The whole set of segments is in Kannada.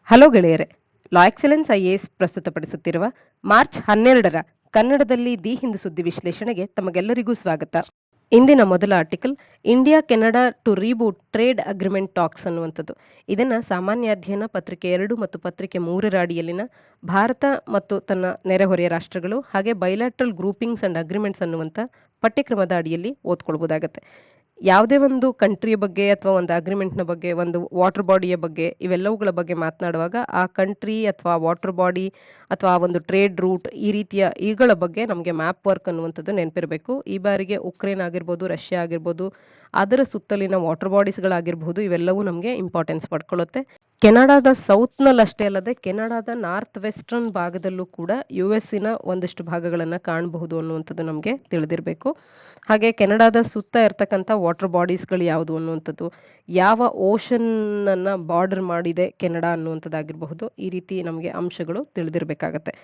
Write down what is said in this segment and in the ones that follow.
ಹಲೋ ಗೆಳೆಯರೆ, ಲಾ ಎಕ್ಸಲೆನ್ಸ್ ಐಎಎಸ್ ಪ್ರಸ್ತುತಪಡಿಸುತ್ತಿರುವ ಮಾರ್ಚ್ 12ರ ಕನ್ನಡದಲ್ಲಿ ದಿ ಹಿಂದ್ ಸುದ್ದಿ ವಿಶ್ಲೇಷಣೆಗೆ ತಮಗೆಲ್ಲರಿಗೂ ಸ್ವಾಗತ. ಇಂದಿನ ಮೊದಲ article India Canada to reboot trade agreement talks ಅನ್ನುವಂಥದ್ದು. ಇದನ್ನ ಸಾಮಾನ್ಯ ಅಧ್ಯಯನ ಪತ್ರಿಕೆ 2 ಮತ್ತು ಪತ್ರಿಕೆ 3ರ ಅಡಿಯಲ್ಲಿನ ಭಾರತ ಮತ್ತು ತನ್ನ ನೆರೆಹೊರೆಯ ರಾಷ್ಟ್ರಗಳು ಹಾಗೆ ಬೈಲ್ಯಾಟ್ರಲ್ ಗ್ರೂಪಿಂಗ್ಸ್ ಅಂಡ್ ಅಗ್ರಿಮೆಂಟ್ಸ್ ಅನ್ನುವಂಥ ಪಠ್ಯಕ್ರಮದ ಅಡಿಯಲ್ಲಿ ಓದ್ಕೊಳ್ಬಹುದಾಗತ್ತೆ. ಯಾವುದೇ ಒಂದು ಕಂಟ್ರಿಯ ಬಗ್ಗೆ ಅಥವಾ ಒಂದು ಅಗ್ರಿಮೆಂಟ್ನ ಬಗ್ಗೆ, ಒಂದು ವಾಟರ್ ಬಾಡಿಯ ಬಗ್ಗೆ, ಇವೆಲ್ಲವುಗಳ ಬಗ್ಗೆ ಮಾತನಾಡುವಾಗ ಆ ಕಂಟ್ರಿ ಅಥವಾ ವಾಟರ್ ಬಾಡಿ ಅಥವಾ ಒಂದು ಟ್ರೇಡ್ ರೂಟ್ ಈ ರೀತಿಯ ಇವುಗಳ ಬಗ್ಗೆ ನಮಗೆ ಮ್ಯಾಪ್ ವರ್ಕ್ ಅನ್ನುವಂಥದ್ದು ನೆನಪಿರಬೇಕು. ಈ ಬಾರಿಗೆ ಉಕ್ರೇನ್ ಆಗಿರ್ಬೋದು, ರಷ್ಯಾ ಆಗಿರ್ಬೋದು, ಅದರ ಸುತ್ತಲಿನ ವಾಟರ್ ಬಾಡೀಸ್ಗಳಾಗಿರ್ಬೋದು, ಇವೆಲ್ಲವೂ ನಮಗೆ ಇಂಪಾರ್ಟೆನ್ಸ್ ಪಡ್ಕೊಳ್ಳುತ್ತೆ. ಕೆನಡಾದ ಸೌತ್ನಲ್ಲಿ ಅಷ್ಟೇ ಅಲ್ಲದೆ ಕೆನಡಾದ ನಾರ್ತ್ ವೆಸ್ಟರ್ನ್ ಭಾಗದಲ್ಲೂ ಕೂಡ ಯುಎಸ್ಸಿನ ಒಂದಷ್ಟು ಭಾಗಗಳನ್ನು ಕಾಣಬಹುದು ಅನ್ನುವಂಥದ್ದು ನಮಗೆ ತಿಳಿದಿರಬೇಕು. ಹಾಗೆ ಕೆನಡಾದ ಸುತ್ತ ಇರ್ತಕ್ಕಂಥ ವಾಟರ್ ಬಾಡೀಸ್ಗಳು ಯಾವುದು ಅನ್ನುವಂಥದ್ದು, ಯಾವ ಓಷನ್ನ ಬಾರ್ಡರ್ ಮಾಡಿದೆ ಕೆನಡಾ ಅನ್ನುವಂಥದ್ದಾಗಿರಬಹುದು, ಈ ರೀತಿ ನಮಗೆ ಅಂಶಗಳು ತಿಳಿದಿರಬೇಕಾಗತ್ತೆ.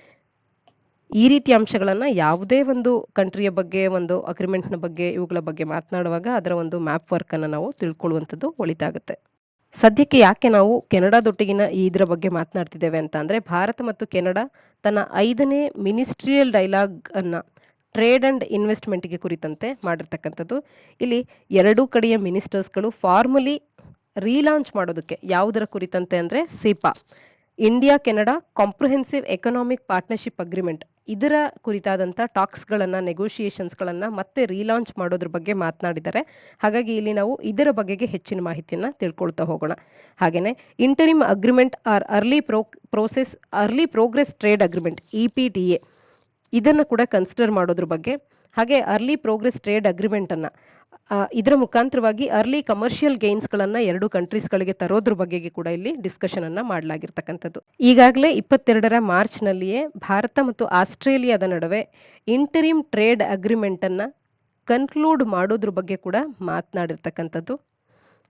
ಈ ರೀತಿ ಅಂಶಗಳನ್ನು ಯಾವುದೇ ಒಂದು ಕಂಟ್ರಿಯ ಬಗ್ಗೆ, ಒಂದು ಅಗ್ರಿಮೆಂಟ್ನ ಬಗ್ಗೆ, ಇವುಗಳ ಬಗ್ಗೆ ಮಾತನಾಡುವಾಗ ಅದರ ಒಂದು ಮ್ಯಾಪ್ ವರ್ಕನ್ನು ನಾವು ತಿಳ್ಕೊಳ್ಳುವಂಥದ್ದು ಒಳಿತಾಗುತ್ತೆ. ಸದ್ಯಕ್ಕೆ ಯಾಕೆ ನಾವು ಕೆನಡಾದೊಟ್ಟಿಗಿನ ಇದರ ಬಗ್ಗೆ ಮಾತನಾಡ್ತಿದ್ದೇವೆ ಅಂತ ಅಂದರೆ, ಭಾರತ ಮತ್ತು ಕೆನಡಾ ತನ್ನ 5ನೇ ಮಿನಿಸ್ಟ್ರಿಯಲ್ ಡೈಲಾಗ್ ಅನ್ನ ಟ್ರೇಡ್ ಅಂಡ್ ಇನ್ವೆಸ್ಟ್ಮೆಂಟ್ಗೆ ಕುರಿತಂತೆ ಮಾಡಿರ್ತಕ್ಕಂಥದ್ದು. ಇಲ್ಲಿ ಎರಡೂ ಕಡೆಯ ಮಿನಿಸ್ಟರ್ಸ್ಗಳು ಫಾರ್ಮಲಿ ರೀಲಾಂಚ್ ಮಾಡೋದಕ್ಕೆ ಯಾವುದರ ಕುರಿತಂತೆ ಅಂದರೆ CEPA, India Canada comprehensive economic partnership agreement, ಇದರ ಕುರಿತಾದಂಥ ಟಾಕ್ಸ್ಗಳನ್ನು, ನೆಗೋಷಿಯೇಷನ್ಸ್ಗಳನ್ನು ಮತ್ತೆ ರೀಲಾಂಚ್ ಮಾಡೋದ್ರ ಬಗ್ಗೆ ಮಾತನಾಡಿದ್ದಾರೆ. ಹಾಗಾಗಿ ಇಲ್ಲಿ ನಾವು ಇದರ ಬಗೆಗೆ ಹೆಚ್ಚಿನ ಮಾಹಿತಿಯನ್ನು ತಿಳ್ಕೊಳ್ತಾ ಹೋಗೋಣ. ಹಾಗೆಯೇ interim agreement R early progress trade agreement EPTA, ಇದನ್ನು ಕೂಡ ಕನ್ಸಿಡರ್ ಮಾಡೋದ್ರ ಬಗ್ಗೆ, ಹಾಗೆ ಅರ್ಲಿ ಪ್ರೋಗ್ರೆಸ್ ಟ್ರೇಡ್ ಅಗ್ರಿಮೆಂಟನ್ನು ಇದರ ಮುಖಾಂತರವಾಗಿ ಅರ್ಲಿ ಕಮರ್ಷಿಯಲ್ ಗೇನ್ಸ್ಗಳನ್ನು ಎರಡು ಕಂಟ್ರೀಸ್ಗಳಿಗೆ ತರೋದ್ರ ಬಗೆಗೆ ಕೂಡ ಇಲ್ಲಿ ಡಿಸ್ಕಷನ್ ಅನ್ನ ಮಾಡಲಾಗಿರ್ತಕ್ಕಂಥದ್ದು. ಈಗಾಗಲೇ 22ರ ಮಾರ್ಚ್ನಲ್ಲಿಯೇ ಭಾರತ ಮತ್ತು ಆಸ್ಟ್ರೇಲಿಯಾದ ನಡುವೆ ಇಂಟರಿಮ್ ಟ್ರೇಡ್ ಅಗ್ರಿಮೆಂಟ್ ಅನ್ನ ಕನ್ಕ್ಲೂಡ್ ಮಾಡೋದ್ರ ಬಗ್ಗೆ ಕೂಡ ಮಾತನಾಡಿರ್ತಕ್ಕಂಥದ್ದು.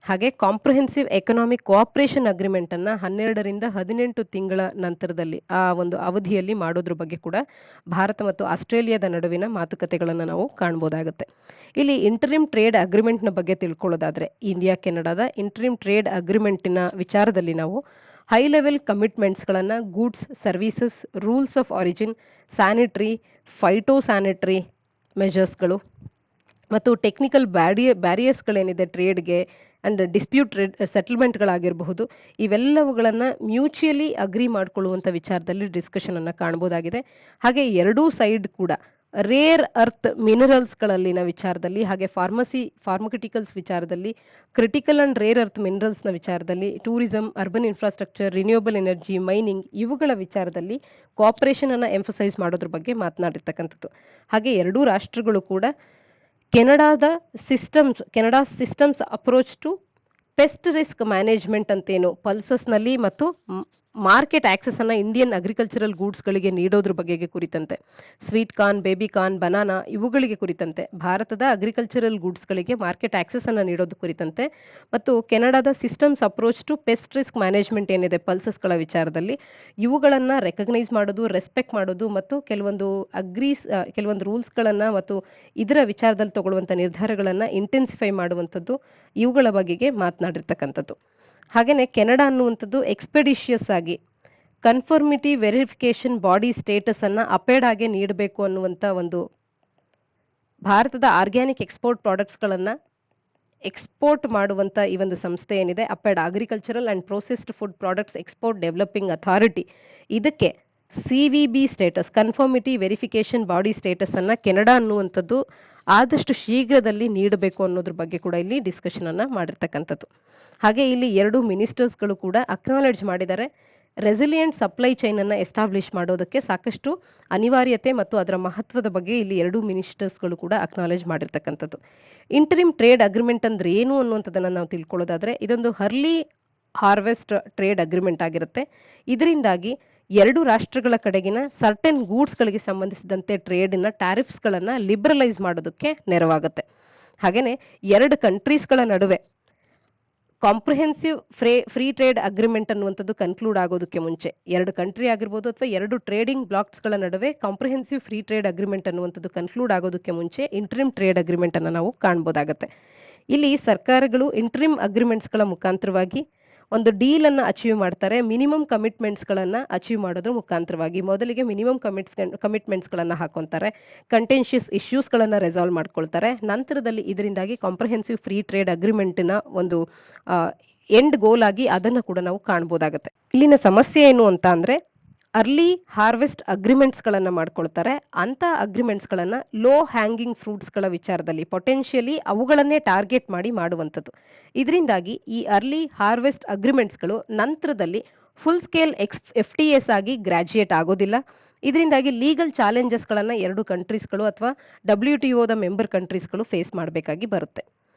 ಹಾಗೆ ಕಾಂಪ್ರಿಹೆನ್ಸಿವ್ ಎಕನಾಮಿಕ್ ಕೋಆಪರೇಷನ್ ಅಗ್ರಿಮೆಂಟ್ ಅನ್ನ 12ರಿಂದ 18 ತಿಂಗಳ ನಂತರದಲ್ಲಿ ಆ ಒಂದು ಅವಧಿಯಲ್ಲಿ ಮಾಡೋದ್ರ ಬಗ್ಗೆ ಕೂಡ ಭಾರತ ಮತ್ತು ಆಸ್ಟ್ರೇಲಿಯಾದ ನಡುವಿನ ಮಾತುಕತೆಗಳನ್ನು ನಾವು ಕಾಣಬಹುದಾಗುತ್ತೆ. ಇಲ್ಲಿ ಇಂಟರಿಮ್ ಟ್ರೇಡ್ ಅಗ್ರಿಮೆಂಟ್ನ ಬಗ್ಗೆ ತಿಳ್ಕೊಳ್ಳೋದಾದ್ರೆ, ಇಂಡಿಯಾ ಕೆನಡಾದ ಇಂಟರಿಮ್ ಟ್ರೇಡ್ ಅಗ್ರಿಮೆಂಟಿನ ವಿಚಾರದಲ್ಲಿ ನಾವು ಹೈ ಲೆವೆಲ್ ಕಮಿಟ್ಮೆಂಟ್ಸ್ಗಳನ್ನು, goods, services, rules of origin, sanitary, phyto sanitary ಮೆಜರ್ಸ್ಗಳು ಮತ್ತು ಟೆಕ್ನಿಕಲ್ ಬ್ಯಾರಿಯರ್ಸ್ಗಳೇನಿದೆ ಟ್ರೇಡ್ಗೆ ಅಂಡ್ ಡಿಸ್ಪ್ಯೂಟ್ ಸೆಟಲ್ಮೆಂಟ್ಗಳಾಗಿರಬಹುದು, ಇವೆಲ್ಲವುಗಳನ್ನು ಮ್ಯೂಚುಯಲಿ ಅಗ್ರಿ ಮಾಡಿಕೊಳ್ಳುವಂಥ ವಿಚಾರದಲ್ಲಿ ಡಿಸ್ಕಷನ್ ಅನ್ನು ಕಾಣಬಹುದಾಗಿದೆ. ಹಾಗೆ ಎರಡೂ ಸೈಡ್ ಕೂಡ ರೇರ್ ಅರ್ತ್ ಮಿನರಲ್ಸ್ಗಳಲ್ಲಿನ ವಿಚಾರದಲ್ಲಿ, ಹಾಗೆ ಫಾರ್ಮಕ್ಯೂಟಿಕಲ್ಸ್ ವಿಚಾರದಲ್ಲಿ, ಕ್ರಿಟಿಕಲ್ ಅಂಡ್ ರೇರ್ ಅರ್ತ್ ಮಿನರಲ್ಸ್ನ ವಿಚಾರದಲ್ಲಿ, tourism, urban infrastructure, renewable energy, mining ಇವುಗಳ ವಿಚಾರದಲ್ಲಿ ಕೋಆಪರೇಷನ್ ಅನ್ನು ಎಂಫಸೈಸ್ ಮಾಡೋದ್ರ ಬಗ್ಗೆ ಮಾತನಾಡಿರ್ತಕ್ಕಂಥದ್ದು. ಹಾಗೆ ಎರಡೂ ರಾಷ್ಟ್ರಗಳು ಕೂಡ Canada systems approach to pest risk management ಅಂತೇನು ಪಲ್ಸಸ್ನಲ್ಲಿ ಮತ್ತು ಮಾರ್ಕೆಟ್ ಆಕ್ಸೆಸ್ ಅನ್ನ ಇಂಡಿಯನ್ ಅಗ್ರಿಕಲ್ಚರಲ್ ಗೂಡ್ಸ್ಗಳಿಗೆ ನೀಡೋದ್ರ ಬಗೆಗೆ ಕುರಿತಂತೆ, sweet corn, baby corn, banana ಇವುಗಳಿಗೆ ಕುರಿತಂತೆ, ಭಾರತದ ಅಗ್ರಿಕಲ್ಚರಲ್ ಗೂಡ್ಸ್ಗಳಿಗೆ ಮಾರ್ಕೆಟ್ ಆಕ್ಸೆಸ್ ಅನ್ನ ನೀಡೋದು ಕುರಿತಂತೆ, ಮತ್ತು ಕೆನಡಾದ systems approach to pest risk management ಏನಿದೆ ಪಲ್ಸಸ್ಗಳ ವಿಚಾರದಲ್ಲಿ, ಇವುಗಳನ್ನು ರೆಕಗ್ನೈಸ್ ಮಾಡೋದು, ರೆಸ್ಪೆಕ್ಟ್ ಮಾಡೋದು ಮತ್ತು ಕೆಲವೊಂದು ರೂಲ್ಸ್ಗಳನ್ನು ಮತ್ತು ಇದರ ವಿಚಾರದಲ್ಲಿ ತಗೊಳ್ಳುವಂಥ ನಿರ್ಧಾರಗಳನ್ನು ಇಂಟೆನ್ಸಿಫೈ ಮಾಡುವಂಥದ್ದು, ಇವುಗಳ ಬಗೆಗೆ ಮಾತನಾಡಿರ್ತಕ್ಕಂಥದ್ದು. ಹಾಗೆಯೇ ಕೆನಡಾ ಅನ್ನುವಂಥದ್ದು ಎಕ್ಸ್ಪೆಡಿಷಿಯಸ್ ಆಗಿ ಕನ್ಫರ್ಮಿಟಿ ವೆರಿಫಿಕೇಶನ್ ಬಾಡಿ ಸ್ಟೇಟಸ್ ಅನ್ನ ಅಪೇಡಾಗೆ ನೀಡಬೇಕು ಅನ್ನುವಂಥ ಒಂದು ಭಾರತದ ಆರ್ಗ್ಯಾನಿಕ್ ಎಕ್ಸ್ಪೋರ್ಟ್ ಪ್ರಾಡಕ್ಟ್ಸ್ಗಳನ್ನು ಎಕ್ಸ್ಪೋರ್ಟ್ ಮಾಡುವಂಥ ಈ ಒಂದು ಸಂಸ್ಥೆ ಏನಿದೆ APEDA, agricultural and processed food products export developing authority, ಇದಕ್ಕೆ CVB status, conformity verification body status ಅನ್ನ ಕೆನಡಾ ಅನ್ನುವಂಥದ್ದು ಆದಷ್ಟು ಶೀಘ್ರದಲ್ಲಿ ನೀಡಬೇಕು ಅನ್ನೋದ್ರ ಬಗ್ಗೆ ಕೂಡ ಇಲ್ಲಿ ಡಿಸ್ಕಷನ್ ಅನ್ನ ಮಾಡಿರ್ತಕ್ಕಂಥದ್ದು. ಹಾಗೆ ಇಲ್ಲಿ ಎರಡು ಮಿನಿಸ್ಟರ್ಸ್ಗಳು ಕೂಡ ಅಕ್ನಾಲೆಡ್ಜ್ ಮಾಡಿದ್ದಾರೆ, ರೆಸಿಲಿಯಂಟ್ ಸಪ್ಲೈ ಚೈನ್ ಅನ್ನ ಎಸ್ಟಾಬ್ಲಿಷ್ ಮಾಡೋದಕ್ಕೆ ಸಾಕಷ್ಟು ಅನಿವಾರ್ಯತೆ ಮತ್ತು ಅದರ ಮಹತ್ವದ ಬಗ್ಗೆ ಇಲ್ಲಿ ಎರಡೂ ಮಿನಿಸ್ಟರ್ಸ್ಗಳು ಕೂಡ ಅಕ್ನಾಲೆಡ್ಜ್ ಮಾಡಿರ್ತಕ್ಕಂಥದ್ದು. ಇಂಟರಿಮ್ ಟ್ರೇಡ್ ಅಗ್ರಿಮೆಂಟ್ ಅಂದ್ರೆ ಏನು ಅನ್ನುವಂಥದ್ದನ್ನು ನಾವು ತಿಳ್ಕೊಳ್ಳೋದಾದ್ರೆ, ಇದೊಂದು ಅರ್ಲಿ ಹಾರ್ವೆಸ್ಟ್ ಟ್ರೇಡ್ ಅಗ್ರಿಮೆಂಟ್ ಆಗಿರುತ್ತೆ. ಇದರಿಂದಾಗಿ ಎರಡು ರಾಷ್ಟ್ರಗಳ ಕಡೆಗಿನ ಸರ್ಟೆನ್ ಗೂಡ್ಸ್ಗಳಿಗೆ ಸಂಬಂಧಿಸಿದಂತೆ ಟ್ರೇಡಿನ ಟ್ಯಾರಿಫ್ಸ್ಗಳನ್ನು ಲಿಬರಲೈಸ್ ಮಾಡೋದಕ್ಕೆ ನೆರವಾಗುತ್ತೆ. ಹಾಗೆಯೇ ಎರಡು ಕಂಟ್ರೀಸ್ಗಳ ನಡುವೆ ಕಾಂಪ್ರಿಹೆನ್ಸಿವ್ ಫ್ರೀ ಟ್ರೇಡ್ ಅಗ್ರಿಮೆಂಟ್ ಅನ್ನುವಂಥದ್ದು ಕನ್ಕ್ಲೂಡ್ ಆಗೋದಕ್ಕೆ ಮುಂಚೆ, ಎರಡು ಕಂಟ್ರಿ ಆಗಿರ್ಬೋದು ಅಥವಾ ಎರಡು ಟ್ರೇಡಿಂಗ್ ಬ್ಲಾಕ್ಸ್ಗಳ ನಡುವೆ ಕಾಂಪ್ರಿಹೆನ್ಸಿವ್ ಫ್ರೀ ಟ್ರೇಡ್ ಅಗ್ರಿಮೆಂಟ್ ಅನ್ನುವಂಥದ್ದು ಕನ್ಕ್ಲೂಡ್ ಆಗೋದಕ್ಕೆ ಮುಂಚೆ ಇಂಟರಿಮ್ ಟ್ರೇಡ್ ಅಗ್ರಿಮೆಂಟ್ ಅನ್ನು ನಾವು ಕಾಣಬಹುದಾಗುತ್ತೆ. ಇಲ್ಲಿ ಸರ್ಕಾರಗಳು ಇಂಟರಿಮ್ ಅಗ್ರಿಮೆಂಟ್ಸ್ಗಳ ಮುಖಾಂತರವಾಗಿ ಒಂದು ಡೀಲ್ ಅನ್ನ ಅಚೀವ್ ಮಾಡ್ತಾರೆ ಮಿನಿಮಮ್ ಕಮಿಟ್ಮೆಂಟ್ಸ್ ಗಳನ್ನ ಅಚೀವ್ ಮಾಡೋದ್ರ ಮುಖಾಂತರವಾಗಿ. ಮೊದಲಿಗೆ ಮಿನಿಮಮ್ ಕಮಿಟ್ಮೆಂಟ್ಸ್ ಗಳನ್ನ ಹಾಕೊಂತಾರೆ, ಕಂಟೆನ್ಷಿಯಸ್ ಇಶ್ಯೂಸ್ ಗಳನ್ನ ರೆಸಾಲ್ವ್ ಮಾಡ್ಕೊಳ್ತಾರೆ. ನಂತರದಲ್ಲಿ ಇದರಿಂದಾಗಿ ಕಾಂಪ್ರಹೆನ್ಸಿವ್ ಫ್ರೀ ಟ್ರೇಡ್ ಅಗ್ರಿಮೆಂಟ್ ನ ಒಂದು ಎಂಡ್ ಗೋಲ್ ಆಗಿ ಅದನ್ನ ಕೂಡ ನಾವು ಕಾಣಬಹುದಾಗುತ್ತೆ. ಇಲ್ಲಿನ ಸಮಸ್ಯೆ ಏನು ಅಂತ ಅಂದ್ರೆ ಅರ್ಲಿ ಹಾರ್ವೆಸ್ಟ್ ಅಗ್ರಿಮೆಂಟ್ಸ್ ಗಳನ್ನ ಮಾಡ್ಕೊಳ್ತಾರೆ. ಅಂತ ಅಗ್ರಿಮೆಂಟ್ಸ್ ಗಳನ್ನ ಲೋ ಹ್ಯಾಂಗಿಂಗ್ ಫ್ರೂಟ್ಸ್ ಗಳ ವಿಚಾರದಲ್ಲಿ ಪೊಟೆನ್ಶಿಯಲಿ ಅವುಗಳನ್ನೇ ಟಾರ್ಗೆಟ್ ಮಾಡಿ ಮಾಡುವಂಥದ್ದು. ಇದರಿಂದಾಗಿ ಈ ಅರ್ಲಿ ಹಾರ್ವೆಸ್ಟ್ ಅಗ್ರಿಮೆಂಟ್ಸ್ ಗಳು ನಂತರದಲ್ಲಿ ಫುಲ್ ಸ್ಕೇಲ್ FTAs ಆಗಿ ಗ್ರಾಜುಯೇಟ್ ಆಗೋದಿಲ್ಲ. ಇದರಿಂದಾಗಿ ಲೀಗಲ್ ಚಾಲೆಂಜಸ್ ಗಳನ್ನ ಎರಡು ಕಂಟ್ರೀಸ್ಗಳು ಅಥವಾ WTO ದ ಮೆಂಬರ್ ಕಂಟ್ರೀಸ್ಗಳು ಫೇಸ್ ಮಾಡಬೇಕಾಗಿ ಬರುತ್ತೆ.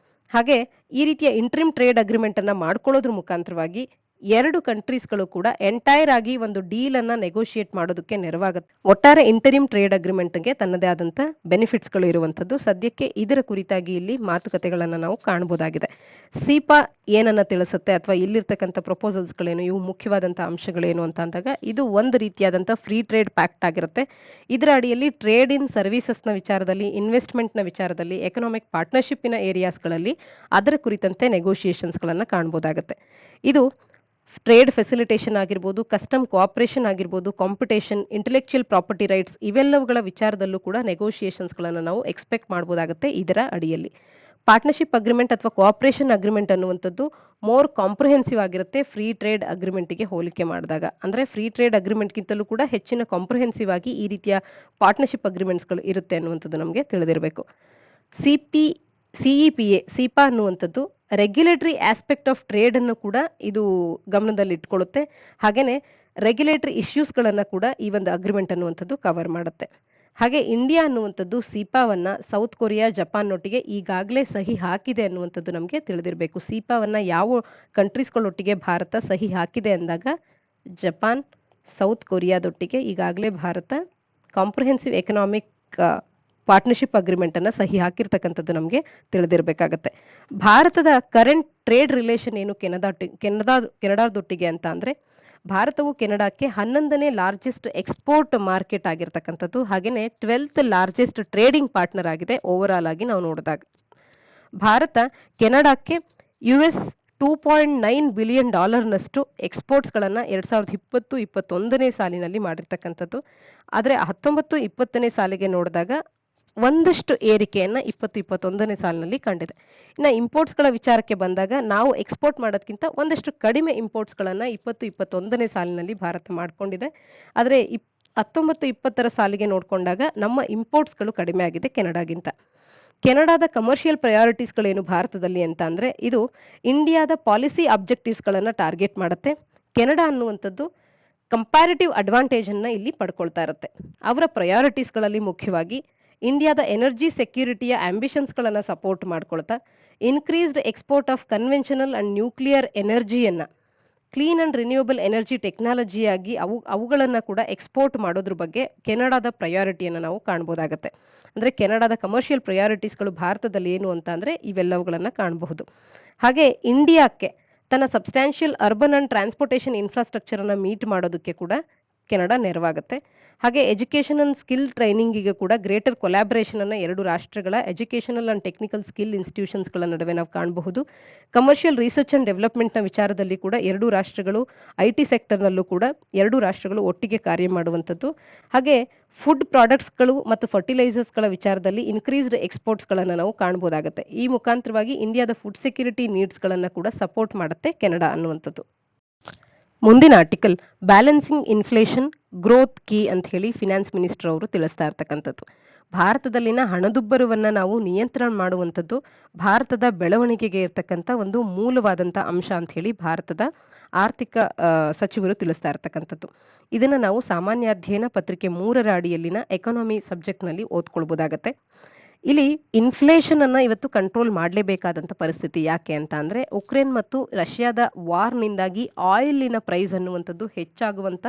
ಹಾಗೆ ಈ ರೀತಿಯ ಇಂಟ್ರಿಮ್ ಟ್ರೇಡ್ ಅಗ್ರಿಮೆಂಟ್ ಅನ್ನ ಮಾಡ್ಕೊಳ್ಳೋದ್ರ ಮುಖಾಂತರವಾಗಿ ಎರಡು ಕಂಟ್ರೀಸ್ಗಳು ಕೂಡ ಎಂಟೈರ್ ಆಗಿ ಒಂದು ಡೀಲ್ ಅನ್ನ ನೆಗೋಷಿಯೇಟ್ ಮಾಡೋದಕ್ಕೆ ನೆರವಾಗುತ್ತೆ. ಒಟ್ಟಾರೆ ಇಂಟರಿಮ್ ಟ್ರೇಡ್ ಅಗ್ರಿಮೆಂಟ್ಗೆ ತನ್ನದೇ ಆದಂತ ಬೆನಿಫಿಟ್ಸ್ ಗಳು ಇರುವಂತದ್ದು. ಸದ್ಯಕ್ಕೆ ಇದರ ಕುರಿತಾಗಿ ಇಲ್ಲಿ ಮಾತುಕತೆಗಳನ್ನ ನಾವು ಕಾಣಬಹುದಾಗಿದೆ. ಸಿಪಾ ಏನನ್ನ ತಿಳಿಸುತ್ತೆ ಅಥವಾ ಇಲ್ಲಿರ್ತಕ್ಕಂಥ ಪ್ರಪೋಸಲ್ಸ್ ಗಳೇನು, ಇವು ಮುಖ್ಯವಾದಂತಹ ಅಂಶಗಳೇನು ಅಂತ ಅಂದಾಗ ಇದು ಒಂದು ರೀತಿಯಾದಂಥ ಫ್ರೀ ಟ್ರೇಡ್ ಪ್ಯಾಕ್ಟ್ ಆಗಿರುತ್ತೆ. ಇದರ ಅಡಿಯಲ್ಲಿ ಟ್ರೇಡ್ ಇನ್ ಸರ್ವಿಸಸ್ ನ ವಿಚಾರದಲ್ಲಿ, ಇನ್ವೆಸ್ಟ್ಮೆಂಟ್ ನ ವಿಚಾರದಲ್ಲಿ, ಎಕನಾಮಿಕ್ ಪಾರ್ಟ್ನರ್ಶಿಪ್ ನ ಏರಿಯಾಸ್ಗಳಲ್ಲಿ ಅದರ ಕುರಿತಂತೆ ನೆಗೋಷಿಯೇಷನ್ಸ್ ಗಳನ್ನ ಕಾಣಬಹುದಾಗುತ್ತೆ. ಇದು ಟ್ರೇಡ್ ಫೆಸಿಲಿಟೇಷನ್ ಆಗಿರ್ಬೋದು, ಕಸ್ಟಮ್ ಕೋಆಪರೇಷನ್ ಆಗಿರ್ಬೋದು, ಕಾಂಪಿಟೇಷನ್, ಇಂಟೆಲೆಕ್ಚುಯಲ್ ಪ್ರಾಪರ್ಟಿ ರೈಟ್ಸ್ ಇವೆಲ್ಲವುಗಳ ವಿಚಾರದಲ್ಲೂ ಕೂಡ ನೆಗೋಷಿಯೇಷನ್ಸ್ ಗಳನ್ನ ನಾವು ಎಕ್ಸ್ಪೆಕ್ಟ್ ಮಾಡಬಹುದಾಗುತ್ತೆ ಇದರ ಅಡಿಯಲ್ಲಿ. ಪಾರ್ಟ್ನರ್ಶಿಪ್ ಅಗ್ರಿಮೆಂಟ್ ಅಥವಾ ಕೋಆಪರೇಷನ್ ಅಗ್ರಿಮೆಂಟ್ ಅನ್ನುವಂಥದ್ದು ಮೋರ್ ಕಾಂಪ್ರಹೆನ್ಸಿವ್ ಆಗಿರುತ್ತೆ ಫ್ರೀ ಟ್ರೇಡ್ ಅಗ್ರಿಮೆಂಟ್ಗೆ ಹೋಲಿಕೆ ಮಾಡಿದಾಗ. ಅಂದ್ರೆ ಫ್ರೀ ಟ್ರೇಡ್ ಅಗ್ರಿಮೆಂಟ್ಗಿಂತಲೂ ಕೂಡ ಹೆಚ್ಚಿನ ಕಾಂಪ್ರಹೆನ್ಸಿವ್ ಆಗಿ ಈ ರೀತಿಯ ಪಾರ್ಟ್ನರ್ಶಿಪ್ ಅಗ್ರಿಮೆಂಟ್ಸ್ಗಳು ಇರುತ್ತೆ ಅನ್ನುವಂಥದ್ದು ನಮಗೆ ತಿಳಿದಿರಬೇಕು. CEPA ಸಿಪಾ ಅನ್ನುವಂಥದ್ದು ರೆಗ್ಯುಲೇಟರಿ ಆಸ್ಪೆಕ್ಟ್ ಆಫ್ ಟ್ರೇಡ್ ಅನ್ನು ಕೂಡ ಇದು ಗಮನದಲ್ಲಿ ಇಟ್ಕೊಳ್ಳುತ್ತೆ. ಹಾಗೇನೆ ರೆಗ್ಯುಲೇಟರಿ ಇಶ್ಯೂಸ್ ಗಳನ್ನ ಕೂಡ ಈ ಒಂದು ಅಗ್ರಿಮೆಂಟ್ ಅನ್ನುವಂಥದ್ದು ಕವರ್ ಮಾಡುತ್ತೆ. ಹಾಗೆ ಇಂಡಿಯಾ ಅನ್ನುವಂಥದ್ದು ಸಿಪಾವನ್ನ ಸೌತ್ ಕೊರಿಯಾ, ಜಪಾನ್ನೊಟ್ಟಿಗೆ ಈಗಾಗಲೇ ಸಹಿ ಹಾಕಿದೆ ಅನ್ನುವಂಥದ್ದು ನಮಗೆ ತಿಳಿದಿರಬೇಕು. ಸಿಪಾವನ್ನ ಯಾವ ಕಂಟ್ರೀಸ್ಗಳೊಟ್ಟಿಗೆ ಭಾರತ ಸಹಿ ಹಾಕಿದೆ ಅಂದಾಗ ಜಪಾನ್, ಸೌತ್ ಕೊರಿಯಾದೊಟ್ಟಿಗೆ ಈಗಾಗಲೇ Bharat comprehensive economic partnership agreement ಅನ್ನ ಸಹಿ ಹಾಕಿರ್ತಕ್ಕಂಥದ್ದು ನಮಗೆ ತಿಳಿದಿರಬೇಕಾಗತ್ತೆ. ಭಾರತದ ಕರೆಂಟ್ ಟ್ರೇಡ್ ರಿಲೇಷನ್ ಏನು ಕೆನಡಾದೊಟ್ಟಿಗೆ ಅಂತ ಅಂದ್ರೆ ಭಾರತವು ಕೆನಡಾಕ್ಕೆ 11ನೇ ಲಾರ್ಜೆಸ್ಟ್ ಎಕ್ಸ್ಪೋರ್ಟ್ ಮಾರ್ಕೆಟ್ ಆಗಿರ್ತಕ್ಕಂಥದ್ದು. ಹಾಗೇನೆ 12th ಲಾರ್ಜೆಸ್ಟ್ ಟ್ರೇಡಿಂಗ್ ಪಾರ್ಟ್ನರ್ ಆಗಿದೆ ಓವರ್ ಆಲ್ ಆಗಿ ನಾವು ನೋಡಿದಾಗ. ಭಾರತ ಕೆನಡಾಕ್ಕೆ $2.9 ಬಿಲಿಯನ್ ನಷ್ಟು ಎಕ್ಸ್ಪೋರ್ಟ್ಸ್ ಗಳನ್ನ 2020-21ನೇ ಸಾಲಿನಲ್ಲಿ ಮಾಡಿರ್ತಕ್ಕಂಥದ್ದು. ಆದ್ರೆ 19-20ನೇ ಸಾಲಿಗೆ ನೋಡಿದಾಗ ಒಂದಷ್ಟು ಏರಿಕೆಯನ್ನ 2021ನೇ ಸಾಲಿನಲ್ಲಿ ಕಂಡಿದೆ. ಇನ್ನು ಇಂಪೋರ್ಟ್ಸ್ ಗಳ ವಿಚಾರಕ್ಕೆ ಬಂದಾಗ ನಾವು ಎಕ್ಸ್ಪೋರ್ಟ್ ಮಾಡೋದಕ್ಕಿಂತ ಒಂದಷ್ಟು ಕಡಿಮೆ ಇಂಪೋರ್ಟ್ಸ್ ಗಳನ್ನ 20-21ನೇ ಸಾಲಿನಲ್ಲಿ ಭಾರತ ಮಾಡ್ಕೊಂಡಿದೆ. ಆದ್ರೆ 19-20ರ ಸಾಲಿಗೆ ನೋಡ್ಕೊಂಡಾಗ ನಮ್ಮ ಇಂಪೋರ್ಟ್ಸ್ ಗಳು ಕಡಿಮೆ ಆಗಿದೆ ಕೆನಡಾಗಿಂತ. ಕೆನಡಾದ ಕಮರ್ಷಿಯಲ್ ಪ್ರಯಾರಿಟೀಸ್ ಗಳೇನು ಭಾರತದಲ್ಲಿ ಅಂತ ಅಂದ್ರೆ ಇದು ಇಂಡಿಯಾದ ಪಾಲಿಸಿ ಅಬ್ಜೆಕ್ಟಿವ್ಸ್ ಗಳನ್ನ ಟಾರ್ಗೆಟ್ ಮಾಡುತ್ತೆ. ಕೆನಡಾ ಅನ್ನುವಂಥದ್ದು ಕಂಪ್ಯಾರಿಟಿವ್ ಅಡ್ವಾಂಟೇಜ್ ಅನ್ನ ಇಲ್ಲಿ ಪಡ್ಕೊಳ್ತಾ ಇರುತ್ತೆ. ಅವರ ಪ್ರಯಾರಿಟೀಸ್ ಗಳಲ್ಲಿ ಮುಖ್ಯವಾಗಿ ಇಂಡಿಯಾದ ಎನರ್ಜಿ ಸೆಕ್ಯೂರಿಟಿಯ ಆಂಬಿಷನ್ಸ್ ಗಳನ್ನ ಸಪೋರ್ಟ್ ಮಾಡ್ಕೊಳ್ತಾ increased export of conventional and nuclear ಎನರ್ಜಿಯನ್ನ ಕ್ಲೀನ್ ಅಂಡ್ ರಿನ್ಯೂಯಬಲ್ ಎನರ್ಜಿ ಟೆಕ್ನಾಲಜಿಯಾಗಿ ಅವುಗಳನ್ನ ಕೂಡ ಎಕ್ಸ್ಪೋರ್ಟ್ ಮಾಡೋದ್ರ ಬಗ್ಗೆ ಕೆನಡಾದ ಪ್ರಯಾರಿಟಿಯನ್ನು ನಾವು ಕಾಣಬಹುದಾಗತ್ತೆ. ಅಂದ್ರೆ ಕೆನಡಾದ ಕಮರ್ಷಿಯಲ್ ಪ್ರಯಾರಿಟೀಸ್ಗಳು ಭಾರತದಲ್ಲಿ ಏನು ಅಂತ ಅಂದ್ರೆ ಇವೆಲ್ಲವುಗಳನ್ನ ಕಾಣಬಹುದು. ಹಾಗೆ ಇಂಡಿಯಾಕ್ಕೆ ತನ್ನ substantial urban and transportation infrastructure ಅನ್ನ ಮೀಟ್ ಮಾಡೋದಕ್ಕೆ ಕೂಡ ಕೆನಡಾ ನೆರವಾಗುತ್ತೆ. ಹಾಗೆ ಎಜುಕೇಶನ್ ಅಂಡ್ ಸ್ಕಿಲ್ ಟ್ರೈನಿಂಗಿಗೆ ಕೂಡ ಗ್ರೇಟರ್ ಕೊಲಾಬರೇಷನ್ ಅನ್ನ ಎರಡು ರಾಷ್ಟ್ರಗಳ educational and technical skill institutions ಗಳ ನಡುವೆ ನಾವು ಕಾಣಬಹುದು. ಕಮರ್ಷಿಯಲ್ ರಿಸರ್ಚ್ ಅಂಡ್ ಡೆವಲಪ್ಮೆಂಟ್ ನ ವಿಚಾರದಲ್ಲಿ ಕೂಡ ಎರಡು ರಾಷ್ಟ್ರಗಳು IT ಸೆಕ್ಟರ್ ನಲ್ಲೂ ಕೂಡ ಎರಡು ರಾಷ್ಟ್ರಗಳು ಒಟ್ಟಿಗೆ ಕಾರ್ಯ ಮಾಡುವಂಥದ್ದು. ಹಾಗೆ ಫುಡ್ ಪ್ರಾಡಕ್ಟ್ಸ್ ಗಳು ಮತ್ತು ಫರ್ಟಿಲೈಸರ್ಸ್ ಗಳ ವಿಚಾರದಲ್ಲಿ ಇನ್ಕ್ರೀಸ್ಡ್ ಎಕ್ಸ್ಪೋರ್ಟ್ಸ್ ಗಳನ್ನ ನಾವು ಕಾಣಬಹುದಾಗುತ್ತೆ. ಈ ಮುಖಾಂತರವಾಗಿ ಇಂಡಿಯಾದ ಫುಡ್ ಸೆಕ್ಯೂರಿಟಿ ನೀಡ್ಸ್ ಗಳನ್ನ ಕೂಡ ಸಪೋರ್ಟ್ ಮಾಡುತ್ತೆ ಕೆನಡಾ ಅನ್ನುವಂಥದ್ದು. ಮುಂದಿನ article balancing inflation growth key ಅಂತ ಹೇಳಿ ಫಿನಾನ್ಸ್ ಮಿನಿಸ್ಟರ್ ಅವರು ತಿಳಿಸ್ತಾ ಇರ್ತಕ್ಕಂಥದ್ದು. ಭಾರತದಲ್ಲಿನ ಹಣದುಬ್ಬರವನ್ನ ನಾವು ನಿಯಂತ್ರಣ ಮಾಡುವಂಥದ್ದು ಭಾರತದ ಬೆಳವಣಿಗೆಗೆ ಇರ್ತಕ್ಕಂಥ ಒಂದು ಮೂಲವಾದಂಥ ಅಂಶ ಅಂತ ಹೇಳಿ ಭಾರತದ ಆರ್ಥಿಕ ಸಚಿವರು ತಿಳಿಸ್ತಾ ಇರ್ತಕ್ಕಂಥದ್ದು. ಇದನ್ನ ನಾವು ಸಾಮಾನ್ಯ ಅಧ್ಯಯನ ಪತ್ರಿಕೆ 3ರ ಅಡಿಯಲ್ಲಿನ ಎಕಾನಮಿ ಸಬ್ಜೆಕ್ಟ್ ನಲ್ಲಿ ಓದ್ಕೊಳ್ಬಹುದಾಗತ್ತೆ. ಇಲ್ಲಿ ಇನ್ಫ್ಲೇಷನ್ ಅನ್ನ ಇವತ್ತು ಕಂಟ್ರೋಲ್ ಮಾಡಲೇಬೇಕಾದಂತ ಪರಿಸ್ಥಿತಿ. ಯಾಕೆ ಅಂತ ಅಂದ್ರೆ ಉಕ್ರೇನ್ ಮತ್ತು ರಷ್ಯಾದ ವಾರ್ನಿಂದಾಗಿ ಆಯಿಲಿನ ಪ್ರೈಸ್ ಅನ್ನುವಂಥದ್ದು ಹೆಚ್ಚಾಗುವಂತ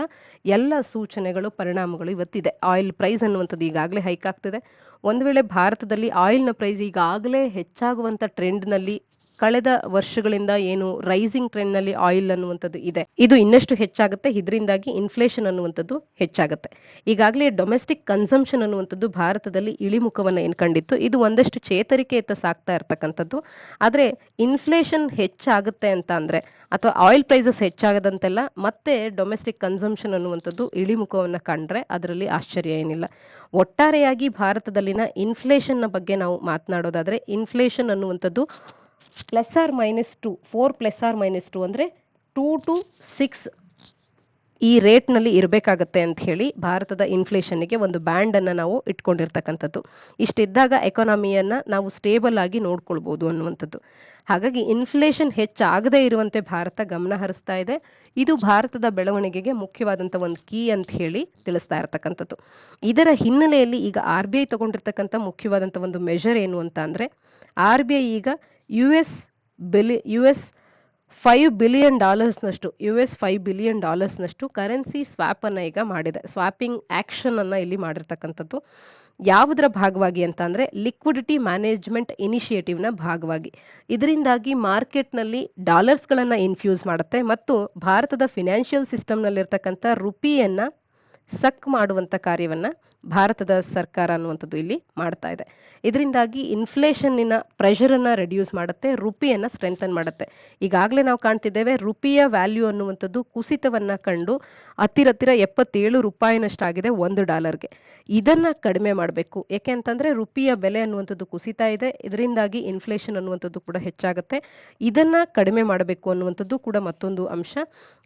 ಎಲ್ಲ ಸೂಚನೆಗಳು, ಪರಿಣಾಮಗಳು ಇವತ್ತಿದೆ. ಆಯಿಲ್ ಪ್ರೈಸ್ ಅನ್ನುವಂಥದ್ದು ಈಗಾಗಲೇ ಹೈಕ್ ಆಗ್ತಿದೆ. ಒಂದು ವೇಳೆ ಭಾರತದಲ್ಲಿ ಆಯಿಲ್ನ ಪ್ರೈಸ್ ಈಗಾಗಲೇ ಹೆಚ್ಚಾಗುವಂತ ಟ್ರೆಂಡ್ ನಲ್ಲಿ ಕಳೆದ ವರ್ಷಗಳಿಂದ ಏನು ರೈಸಿಂಗ್ ಟ್ರೆಂಡ್ ನಲ್ಲಿ ಆಯಿಲ್ ಅನ್ನುವಂಥದ್ದು ಇದೆ, ಇದು ಇನ್ನಷ್ಟು ಹೆಚ್ಚಾಗುತ್ತೆ. ಇದರಿಂದಾಗಿ ಇನ್ಫ್ಲೇಷನ್ ಅನ್ನುವಂಥದ್ದು ಹೆಚ್ಚಾಗುತ್ತೆ. ಈಗಾಗಲೇ ಡೊಮೆಸ್ಟಿಕ್ ಕನ್ಸಂಪ್ಷನ್ ಅನ್ನುವಂಥದ್ದು ಭಾರತದಲ್ಲಿ ಇಳಿಮುಖವನ್ನ ಏನ್ ಕಂಡಿತ್ತು, ಇದು ಒಂದಷ್ಟು ಚೇತರಿಕೆಯತ್ತ ಸಾಗ್ತಾ ಇರ್ತಕ್ಕಂಥದ್ದು. ಆದ್ರೆ ಇನ್ಫ್ಲೇಷನ್ ಹೆಚ್ಚಾಗುತ್ತೆ ಅಂತ ಅಂದ್ರೆ ಅಥವಾ ಆಯಿಲ್ ಪ್ರೈಸಸ್ ಹೆಚ್ಚಾಗದಂತೆಲ್ಲ ಮತ್ತೆ ಡೊಮೆಸ್ಟಿಕ್ ಕನ್ಸಂಪ್ಷನ್ ಅನ್ನುವಂಥದ್ದು ಇಳಿಮುಖವನ್ನ ಕಂಡ್ರೆ ಅದರಲ್ಲಿ ಆಶ್ಚರ್ಯ ಏನಿಲ್ಲ. ಒಟ್ಟಾರೆಯಾಗಿ ಭಾರತದಲ್ಲಿನ ಇನ್ಫ್ಲೇಷನ್ ನ ಬಗ್ಗೆ ನಾವು ಮಾತನಾಡೋದಾದ್ರೆ, ಇನ್ಫ್ಲೇಷನ್ ಅನ್ನುವಂಥದ್ದು +2 4 +2 ಅಂದ್ರೆ 2 to 6 ಈ ರೇಟ್ ನಲ್ಲಿ ಇರಬೇಕಾಗತ್ತೆ ಅಂತ ಹೇಳಿ ಭಾರತದ ಇನ್ಫ್ಲೇಷನ್ಗೆ ಒಂದು ಬ್ಯಾಂಡ್ ಅನ್ನ ನಾವು ಇಟ್ಕೊಂಡಿರ್ತಕ್ಕಂಥದ್ದು. ಇಷ್ಟಿದ್ದಾಗ ಎಕಾನಮಿಯನ್ನ ನಾವು ಸ್ಟೇಬಲ್ ಆಗಿ ನೋಡ್ಕೊಳ್ಬಹುದು ಅನ್ನುವಂಥದ್ದು. ಹಾಗಾಗಿ ಇನ್ಫ್ಲೇಷನ್ ಹೆಚ್ಚಾಗದೇ ಇರುವಂತೆ ಭಾರತ ಗಮನ ಹರಿಸ್ತಾ ಇದೆ. ಇದು ಭಾರತದ ಬೆಳವಣಿಗೆಗೆ ಮುಖ್ಯವಾದಂತ ಒಂದು ಕೀ ಅಂತ ಹೇಳಿ ತಿಳಿಸ್ತಾ ಇರ್ತಕ್ಕಂಥದ್ದು. ಇದರ ಹಿನ್ನೆಲೆಯಲ್ಲಿ ಈಗ RBI ತಗೊಂಡಿರ್ತಕ್ಕಂಥ ಮುಖ್ಯವಾದಂತ ಒಂದು ಮೆಷರ್ ಏನು ಅಂತ ಅಂದ್ರೆ, RBI ಈಗ US $5 billion ನಷ್ಟು ಕರೆನ್ಸಿ ಸ್ವಾಪ್ ಅನ್ನ ಈಗ ಮಾಡಿದೆ. ಸ್ವಾಪಿಂಗ್ ಆಕ್ಷನ್ ಅನ್ನ ಇಲ್ಲಿ ಮಾಡಿರ್ತಕ್ಕಂಥದ್ದು. ಯಾವುದರ ಭಾಗವಾಗಿ ಅಂತ ಅಂದ್ರೆ ಲಿಕ್ವಿಡಿಟಿ ಮ್ಯಾನೇಜ್ಮೆಂಟ್ ಇನಿಷಿಯೇಟಿವ್ ನ ಭಾಗವಾಗಿ. ಇದರಿಂದಾಗಿ ಮಾರ್ಕೆಟ್ ನಲ್ಲಿ ಡಾಲರ್ಸ್ ಗಳನ್ನ ಇನ್ಫ್ಯೂಸ್ ಮಾಡುತ್ತೆ ಮತ್ತು ಭಾರತದ ಫಿನಾನ್ಷಿಯಲ್ ಸಿಸ್ಟಮ್ ನಲ್ಲಿರ್ತಕ್ಕಂಥ ರುಪಿಯನ್ನ ಸಕ್ ಮಾಡುವಂತ ಕಾರ್ಯವನ್ನ ಭಾರತದ ಸರ್ಕಾರ ಅನ್ನುವಂಥದ್ದು ಇಲ್ಲಿ ಮಾಡ್ತಾ ಇದೆ. ಇದರಿಂದಾಗಿ ಇನ್ಫ್ಲೇಷನ್ನಿನ ಪ್ರೆಷರ್ ಅನ್ನ ರೆಡ್ಯೂಸ್ ಮಾಡುತ್ತೆ, ರುಪಿಯನ್ನ ಸ್ಟ್ರೆಂಥನ್ ಮಾಡುತ್ತೆ. ಈಗಾಗಲೇ ನಾವು ಕಾಣ್ತಿದ್ದೇವೆ ರುಪಿಯ ವ್ಯಾಲ್ಯೂ ಅನ್ನುವಂಥದ್ದು ಕುಸಿತವನ್ನ ಕಂಡು ಹತ್ತಿರ $77ನಷ್ಟಾಗಿದೆ $1. ಇದನ್ನ ಕಡಿಮೆ ಮಾಡಬೇಕು. ಯಾಕೆ ಅಂತಂದ್ರೆ ರುಪಿಯ ಬೆಲೆ ಅನ್ನುವಂಥದ್ದು ಕುಸಿತಾ ಇದೆ. ಇದರಿಂದಾಗಿ ಇನ್ಫ್ಲೇಷನ್ ಅನ್ನುವಂಥದ್ದು ಕೂಡ ಹೆಚ್ಚಾಗುತ್ತೆ. ಇದನ್ನ ಕಡಿಮೆ ಮಾಡಬೇಕು ಅನ್ನುವಂಥದ್ದು ಕೂಡ ಮತ್ತೊಂದು ಅಂಶ.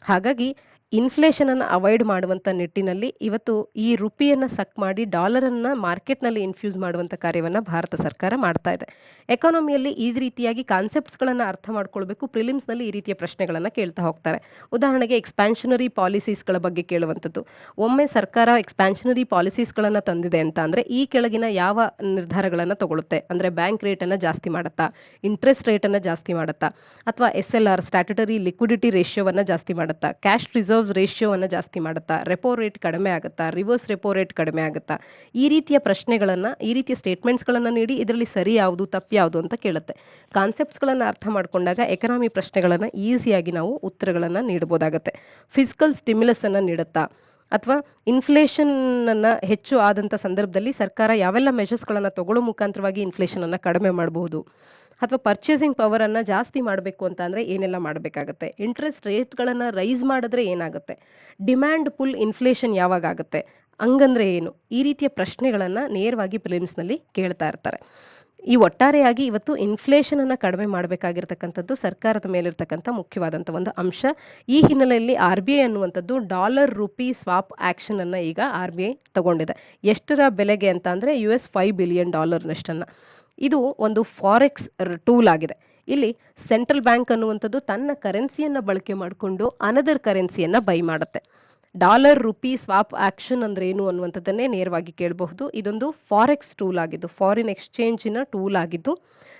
ಹಾಗಾಗಿ ಇನ್ಫ್ಲೇಷನ್ ಅನ್ನು ಅವಾಯ್ಡ್ ಮಾಡುವಂತ ನಿಟ್ಟಿನಲ್ಲಿ ಇವತ್ತು ಈ ರುಪಿಯನ್ನ ಸಕ್ ಮಾಡಿ ಡಾಲರ್ ಅನ್ನ ಮಾರ್ಕೆಟ್ ನಲ್ಲಿ ಇನ್ಫ್ಯೂಸ್ ಮಾಡುವಂತ ಕಾರ್ಯವನ್ನ ಭಾರತ ಸರ್ಕಾರ ಮಾಡ್ತಾ ಇದೆ. ಎಕಾನಮಿಯಲ್ಲಿ ಈ ರೀತಿಯಾಗಿ ಕಾನ್ಸೆಪ್ಟ್ಸ್ ಗಳನ್ನ ಅರ್ಥ ಮಾಡ್ಕೊಳ್ಬೇಕು. ಪ್ರಿಲಿಮ್ಸ್ ನಲ್ಲಿ ಈ ರೀತಿಯ ಪ್ರಶ್ನೆಗಳನ್ನ ಕೇಳ್ತಾ ಹೋಗ್ತಾರೆ. ಉದಾಹರಣೆಗೆ ಎಕ್ಸ್ಪ್ಯಾನ್ಷನರಿ ಪಾಲಿಸೀಸ್ ಗಳ ಬಗ್ಗೆ ಕೇಳುವಂಥದ್ದು. ಒಮ್ಮೆ ಸರ್ಕಾರ ಎಕ್ಸ್ಪ್ಯಾನ್ಷನರಿ ಪಾಲಿಸೀಸ್ ಗಳನ್ನ ತಂದಿದೆ ಅಂತ ಅಂದ್ರೆ ಈ ಕೆಳಗಿನ ಯಾವ ನಿರ್ಧಾರಗಳನ್ನ ತಗೊಳುತ್ತೆ ಅಂದ್ರೆ, ಬ್ಯಾಂಕ್ ರೇಟ್ ಅನ್ನ ಜಾಸ್ತಿ ಮಾಡುತ್ತಾ, ಇಂಟ್ರೆಸ್ಟ್ ರೇಟ್ ಅನ್ನ ಜಾಸ್ತಿ ಮಾಡುತ್ತಾ, ಅಥವಾ SLR ಸ್ಟ್ಯಾಟ್ಯುಟರಿ ಲಿಕ್ವಿಡಿಟಿ ರೇಷಿಯೋವನ್ನ ಜಾಸ್ತಿ ಮಾಡುತ್ತಾ, ಕ್ಯಾಶ್ ರಿಸರ್ವ್ ರೇಷಿಯೋವನ್ನ ಜಾಸ್ತಿ ಮಾಡುತ್ತಾ, ರೆಪೋ ರೇಟ್ ಕಡಿಮೆ ಆಗುತ್ತಾ, ರಿವರ್ಸ್ ರೆಪೋ ರೇಟ್ ಕಡಿಮೆ ಆಗುತ್ತಾ, ಈ ರೀತಿಯ ಪ್ರಶ್ನೆಗಳನ್ನ, ಈ ರೀತಿಯ ಸ್ಟೇಟ್ಮೆಂಟ್ಸ್ ಗಳನ್ನ ನೀಡಿ ಇದರಲ್ಲಿ ಸರಿ ಯಾವುದು ತಪ್ಪು ಯಾವುದು ಅಂತ ಕೇಳುತ್ತೆ. ಕಾನ್ಸೆಪ್ಟ್ಸ್ ಗಳನ್ನ ಅರ್ಥ ಮಾಡ್ಕೊಂಡಾಗ ಎಕನಾಮಿ ಪ್ರಶ್ನೆಗಳನ್ನ ಈಸಿಯಾಗಿ ನಾವು ಉತ್ತರಗಳನ್ನ ನೀಡಬಹುದಾಗತ್ತೆ. ಫಿಸಿಕಲ್ ಸ್ಟಿಮ್ಯುಲಸ್ ಅನ್ನ ನೀಡುತ್ತಾ ಅಥವಾ ಇನ್ಫ್ಲೇಷನ್ ಅನ್ನ ಹೆಚ್ಚು ಆದಂತ ಸಂದರ್ಭದಲ್ಲಿ ಸರ್ಕಾರ ಯಾವೆಲ್ಲ ಮೆಷರ್ಸ್ ಗಳನ್ನ ತಗೊಳ್ಳೋ ಮುಖಾಂತರವಾಗಿ ಇನ್ಫ್ಲೇಷನ್ ಅನ್ನ ಕಡಿಮೆ ಮಾಡಬಹುದು, ಅಥವಾ ಪರ್ಚೇಸಿಂಗ್ ಪವರ್ ಅನ್ನ ಜಾಸ್ತಿ ಮಾಡಬೇಕು ಅಂತ ಅಂದ್ರೆ ಏನೆಲ್ಲ ಮಾಡಬೇಕಾಗತ್ತೆ, ಇಂಟ್ರೆಸ್ಟ್ ರೇಟ್ ಗಳನ್ನ ರೈಸ್ ಮಾಡಿದ್ರೆ ಏನಾಗುತ್ತೆ, ಡಿಮ್ಯಾಂಡ್ ಪುಲ್ ಇನ್ಫ್ಲೇಷನ್ ಯಾವಾಗ ಆಗುತ್ತೆ, ಹಂಗಂದ್ರೆ ಏನು, ಈ ರೀತಿಯ ಪ್ರಶ್ನೆಗಳನ್ನ ನೇರವಾಗಿ ಪ್ರಿಲಿಮ್ಸ್ ನಲ್ಲಿ ಕೇಳ್ತಾ ಇರ್ತಾರೆ. ಈ ಒಟ್ಟಾರೆಯಾಗಿ ಇವತ್ತು ಇನ್ಫ್ಲೇಷನ್ ಅನ್ನ ಕಡಿಮೆ ಮಾಡಬೇಕಾಗಿರ್ತಕ್ಕಂಥದ್ದು ಸರ್ಕಾರದ ಮೇಲಿರ್ತಕ್ಕಂಥ ಮುಖ್ಯವಾದಂತ ಒಂದು ಅಂಶ. ಈ ಹಿನ್ನೆಲೆಯಲ್ಲಿ RBI ಅನ್ನುವಂಥದ್ದು ಡಾಲರ್ ರುಪಿ ಸ್ವಾಪ್ ಆಕ್ಷನ್ ಅನ್ನ ಈಗ RBI ತಗೊಂಡಿದೆ. ಎಷ್ಟರ ಬೆಲೆಗೆ ಅಂತ ಅಂದ್ರೆ $5 billion ನಷ್ಟನ್ನ. ಇದು ಒಂದು ಫಾರೆಕ್ಸ್ ಟೂಲ್ ಆಗಿದೆ. ಇಲ್ಲಿ ಸೆಂಟ್ರಲ್ ಬ್ಯಾಂಕ್ ಅನ್ನುವಂಥದ್ದು ತನ್ನ ಕರೆನ್ಸಿಯನ್ನ ಬಳಕೆ ಮಾಡಿಕೊಂಡು ಅನದರ್ ಕರೆನ್ಸಿಯನ್ನ ಬೈ ಮಾಡುತ್ತೆ. ಡಾಲರ್ ರುಪಿ ಸ್ವಾಪ್ ಆಕ್ಷನ್ ಅಂದ್ರೆ ಏನು ಅನ್ನುವಂಥದ್ದನ್ನೇ ನೇರವಾಗಿ ಕೇಳಬಹುದು. ಇದೊಂದು ಫಾರೆಕ್ಸ್ ಟೂಲ್ ಆಗಿದ್ದು, ಫಾರಿನ್ ಎಕ್ಸ್ಚೇಂಜಿನ ಟೂಲ್ ಆಗಿದ್ದು,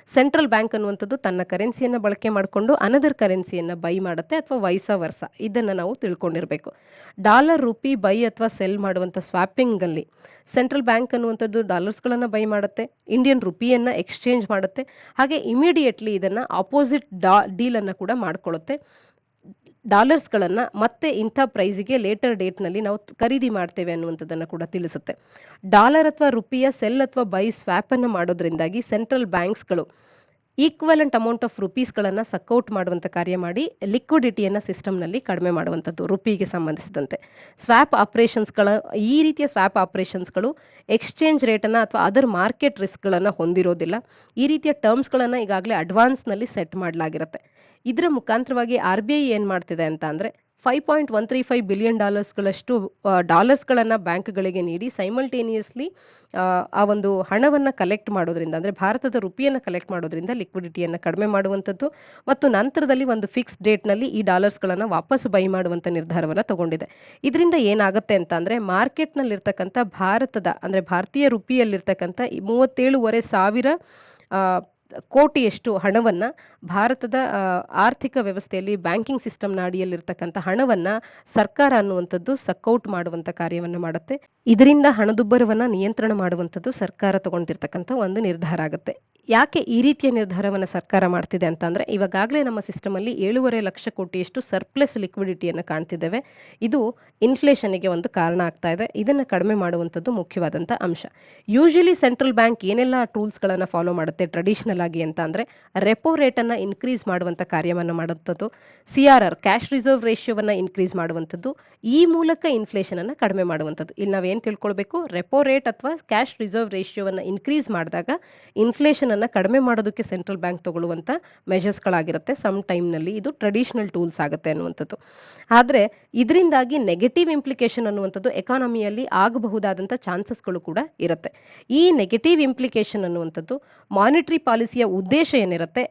ಸೆಂಟ್ರಲ್ ಬ್ಯಾಂಕ್ ಅನ್ನುವಂಥದ್ದು ತನ್ನ ಕರೆನ್ಸಿಯನ್ನ ಬಳಕೆ ಮಾಡಿಕೊಂಡು ಅನದರ್ ಕರೆನ್ಸಿಯನ್ನ ಬೈ ಮಾಡುತ್ತೆ ಅಥವಾ ವೈಸ ವರ್ಸ. ಇದನ್ನ ನಾವು ತಿಳ್ಕೊಂಡಿರ್ಬೇಕು. ಡಾಲರ್ ರುಪಿ ಬೈ ಅಥವಾ ಸೆಲ್ ಮಾಡುವಂತ ಸ್ವಾಪಿಂಗ್ ಅಲ್ಲಿ ಸೆಂಟ್ರಲ್ ಬ್ಯಾಂಕ್ ಅನ್ನುವಂಥದ್ದು ಡಾಲರ್ಸ್ ಗಳನ್ನ ಬೈ ಮಾಡುತ್ತೆ, ಇಂಡಿಯನ್ ರುಪಿಯನ್ನ ಎಕ್ಸ್ಚೇಂಜ್ ಮಾಡುತ್ತೆ, ಹಾಗೆ ಇಮಿಡಿಯೇಟ್ಲಿ ಇದನ್ನ ಆಪೋಸಿಟ್ ಡೀಲ್ ಅನ್ನ ಕೂಡ ಮಾಡ್ಕೊಳ್ಳುತ್ತೆ. ಡಾಲರ್ಸ್ ಗಳನ್ನ ಮತ್ತೆ ಇಂಥ ಪ್ರೈಸಿಗೆ ಲೇಟರ್ ಡೇಟ್ ನಲ್ಲಿ ನಾವು ಖರೀದಿ ಮಾಡ್ತೇವೆ ಅನ್ನುವಂಥದ್ದನ್ನ ಕೂಡ ತಿಳಿಸುತ್ತೆ. ಡಾಲರ್ ಅಥವಾ ರುಪಿಯ ಸೆಲ್ ಅಥವಾ ಬೈ ಸ್ವಾಪ್ ಅನ್ನ ಮಾಡೋದ್ರಿಂದಾಗಿ ಸೆಂಟ್ರಲ್ ಬ್ಯಾಂಕ್ಸ್ ಗಳು ಈಕ್ವಲೆಂಟ್ ಅಮೌಂಟ್ ಆಫ್ ರುಪೀಸ್ ಗಳನ್ನ ಸಕ್ಔಟ್ ಮಾಡುವಂತ ಕಾರ್ಯ ಮಾಡಿ ಲಿಕ್ವಿಡಿಟಿಯನ್ನ ಸಿಸ್ಟಮ್ ನಲ್ಲಿ ಕಡಿಮೆ ಮಾಡುವಂಥದ್ದು ರುಪಿಗೆ ಸಂಬಂಧಿಸಿದಂತೆ. ಸ್ವಾಪ್ ಆಪರೇಷನ್ಸ್ ಗಳ, ಈ ರೀತಿಯ ಸ್ವಾಪ್ ಆಪರೇಷನ್ಸ್ ಗಳು ಎಕ್ಸ್ಚೇಂಜ್ ರೇಟ್ ಅನ್ನ ಅಥವಾ ಅದರ್ ಮಾರ್ಕೆಟ್ ರಿಸ್ಕ್ ಗಳನ್ನ ಹೊಂದಿರೋದಿಲ್ಲ. ಈ ರೀತಿಯ ಟರ್ಮ್ಸ್ ಗಳನ್ನ ಈಗಾಗಲೇ ಅಡ್ವಾನ್ಸ್ ನಲ್ಲಿ ಸೆಟ್ ಮಾಡಲಾಗಿರುತ್ತೆ. ಇದರ ಮುಖಾಂತರವಾಗಿ RBI ಏನ್ ಮಾಡ್ತಿದೆ ಅಂತ ಅಂದ್ರೆ $5.135 billion ಗಳಷ್ಟು ಡಾಲರ್ಸ್ ಗಳನ್ನ ಬ್ಯಾಂಕ್ಗಳಿಗೆ ನೀಡಿ ಸೈಮಲ್ಟೇನಿಯಸ್ಲಿ ಆ ಒಂದು ಹಣವನ್ನ ಕಲೆಕ್ಟ್ ಮಾಡೋದ್ರಿಂದ, ಅಂದ್ರೆ ಭಾರತದ ರುಪಿಯನ್ನ ಕಲೆಕ್ಟ್ ಮಾಡೋದ್ರಿಂದ ಲಿಕ್ವಿಡಿಟಿಯನ್ನ ಕಡಿಮೆ ಮಾಡುವಂಥದ್ದು ಮತ್ತು ನಂತರದಲ್ಲಿ ಒಂದು ಫಿಕ್ಸ್ ಡೇಟ್ ನಲ್ಲಿ ಈ ಡಾಲರ್ಸ್ ಗಳನ್ನ ವಾಪಸ್ ಬೈ ಮಾಡುವಂತ ನಿರ್ಧಾರವನ್ನ ತಗೊಂಡಿದೆ. ಇದರಿಂದ ಏನಾಗುತ್ತೆ ಅಂತ ಅಂದ್ರೆ ಮಾರ್ಕೆಟ್ ನಲ್ಲಿ ಇರ್ತಕ್ಕಂಥ ಭಾರತದ, ಅಂದ್ರೆ ಭಾರತೀಯ ರುಪಿಯಲ್ಲಿರ್ತಕ್ಕಂಥ 37,500 ಸಾವಿರ ಕೋಟಿಯಷ್ಟು ಹಣವನ್ನ ಭಾರತದ ಆರ್ಥಿಕ ವ್ಯವಸ್ಥೆಯಲ್ಲಿ ಬ್ಯಾಂಕಿಂಗ್ ಸಿಸ್ಟಮ್ ಅಡಿಯಲ್ಲಿರ್ತಕ್ಕಂಥ ಹಣವನ್ನ ಸರ್ಕಾರ ಅನ್ನುವಂಥದ್ದು ಸಕ್ಔಟ್ ಮಾಡುವಂತ ಕಾರ್ಯವನ್ನ ಮಾಡುತ್ತೆ. ಇದರಿಂದ ಹಣದುಬ್ಬರವನ್ನ ನಿಯಂತ್ರಣ ಮಾಡುವಂಥದ್ದು ಸರ್ಕಾರ ತಗೊಂಡಿರ್ತಕ್ಕಂಥ ಒಂದು ನಿರ್ಧಾರ ಆಗುತ್ತೆ. ಯಾಕೆ ಈ ರೀತಿಯ ನಿರ್ಧಾರವನ್ನು ಸರ್ಕಾರ ಮಾಡ್ತಿದೆ ಅಂತಂದ್ರೆ ಇವಾಗಲೇ ನಮ್ಮ ಸಿಸ್ಟಮ್ ಅಲ್ಲಿ 7.5 ಲಕ್ಷ ಕೋಟಿಯಷ್ಟು ಸರ್ಪ್ಲಸ್ ಲಿಕ್ವಿಡಿಟಿಯನ್ನು ಕಾಣ್ತಿದ್ದೇವೆ. ಇದು ಇನ್ಫ್ಲೇಷನ್ಗೆ ಒಂದು ಕಾರಣ ಆಗ್ತಾ ಇದೆ. ಇದನ್ನು ಕಡಿಮೆ ಮಾಡುವಂಥದ್ದು ಮುಖ್ಯವಾದಂಥ ಅಂಶ. ಯೂಶಲಿ ಸೆಂಟ್ರಲ್ ಬ್ಯಾಂಕ್ ಏನೆಲ್ಲ ಟೂಲ್ಸ್ಗಳನ್ನು ಫಾಲೋ ಮಾಡುತ್ತೆ ಟ್ರೆಡಿಷನಲ್ ಆಗಿ ಅಂತ ಅಂದ್ರೆ ರೆಪೋ ರೇಟನ್ನು ಇನ್ಕ್ರೀಸ್ ಮಾಡುವಂಥ ಕಾರ್ಯವನ್ನು ಮಾಡುವಂಥದ್ದು, CRR ಕ್ಯಾಶ್ ರಿಸರ್ವ್ ರೇಷಿಯೋವನ್ನು ಇನ್ಕ್ರೀಸ್ ಮಾಡುವಂಥದ್ದು, ಈ ಮೂಲಕ ಇನ್ಫ್ಲೇಷನ್ ಅನ್ನು ಕಡಿಮೆ ಮಾಡುವಂಥದ್ದು. ಇಲ್ಲಿ ನಾವೇನು ತಿಳ್ಕೊಳ್ಬೇಕು, ರೆಪೋ ರೇಟ್ ಅಥವಾ ಕ್ಯಾಶ್ ರಿಸರ್ವ್ ರೇಷಿಯೋವನ್ನು ಇನ್ಕ್ರೀಸ್ ಮಾಡಿದಾಗ ಇನ್ಫ್ಲೇಷನ್ ಅನ್ನ ಕಡಿಮೆ ಮಾಡೋದಕ್ಕೆ ಸೆಂಟ್ರಲ್ ಬ್ಯಾಂಕ್ ತಗೊಳ್ಳುವಂತ ಮೆಷರ್ಸ್ಗಳಾಗಿರುತ್ತೆ. ಸಮ್ ಟೈಮ್ನಲ್ಲಿ ಇದು ಟ್ರೆಡಿಷನಲ್ ಟೂಲ್ಸ್ ಆಗುತ್ತೆ ಅನ್ನುವಂಥದ್ದು. ಆದರೆ ಇದರಿಂದಾಗಿ ನೆಗೆಟಿವ್ ಇಂಪ್ಲಿಕೇಶನ್ ಅನ್ನುವಂಥದ್ದು ಎಕಾನಮಿಯಲ್ಲಿ ಆಗಬಹುದಾದಂಥ ಚಾನ್ಸಸ್ಗಳು ಕೂಡ ಇರುತ್ತೆ. ಈ ನೆಗೆಟಿವ್ ಇಂಪ್ಲಿಕೇಶನ್ ಅನ್ನುವಂಥದ್ದು ಮಾನಿಟರಿ ಪಾಲಿಸಿಯ ಉದ್ದೇಶ ಏನಿರುತ್ತೆ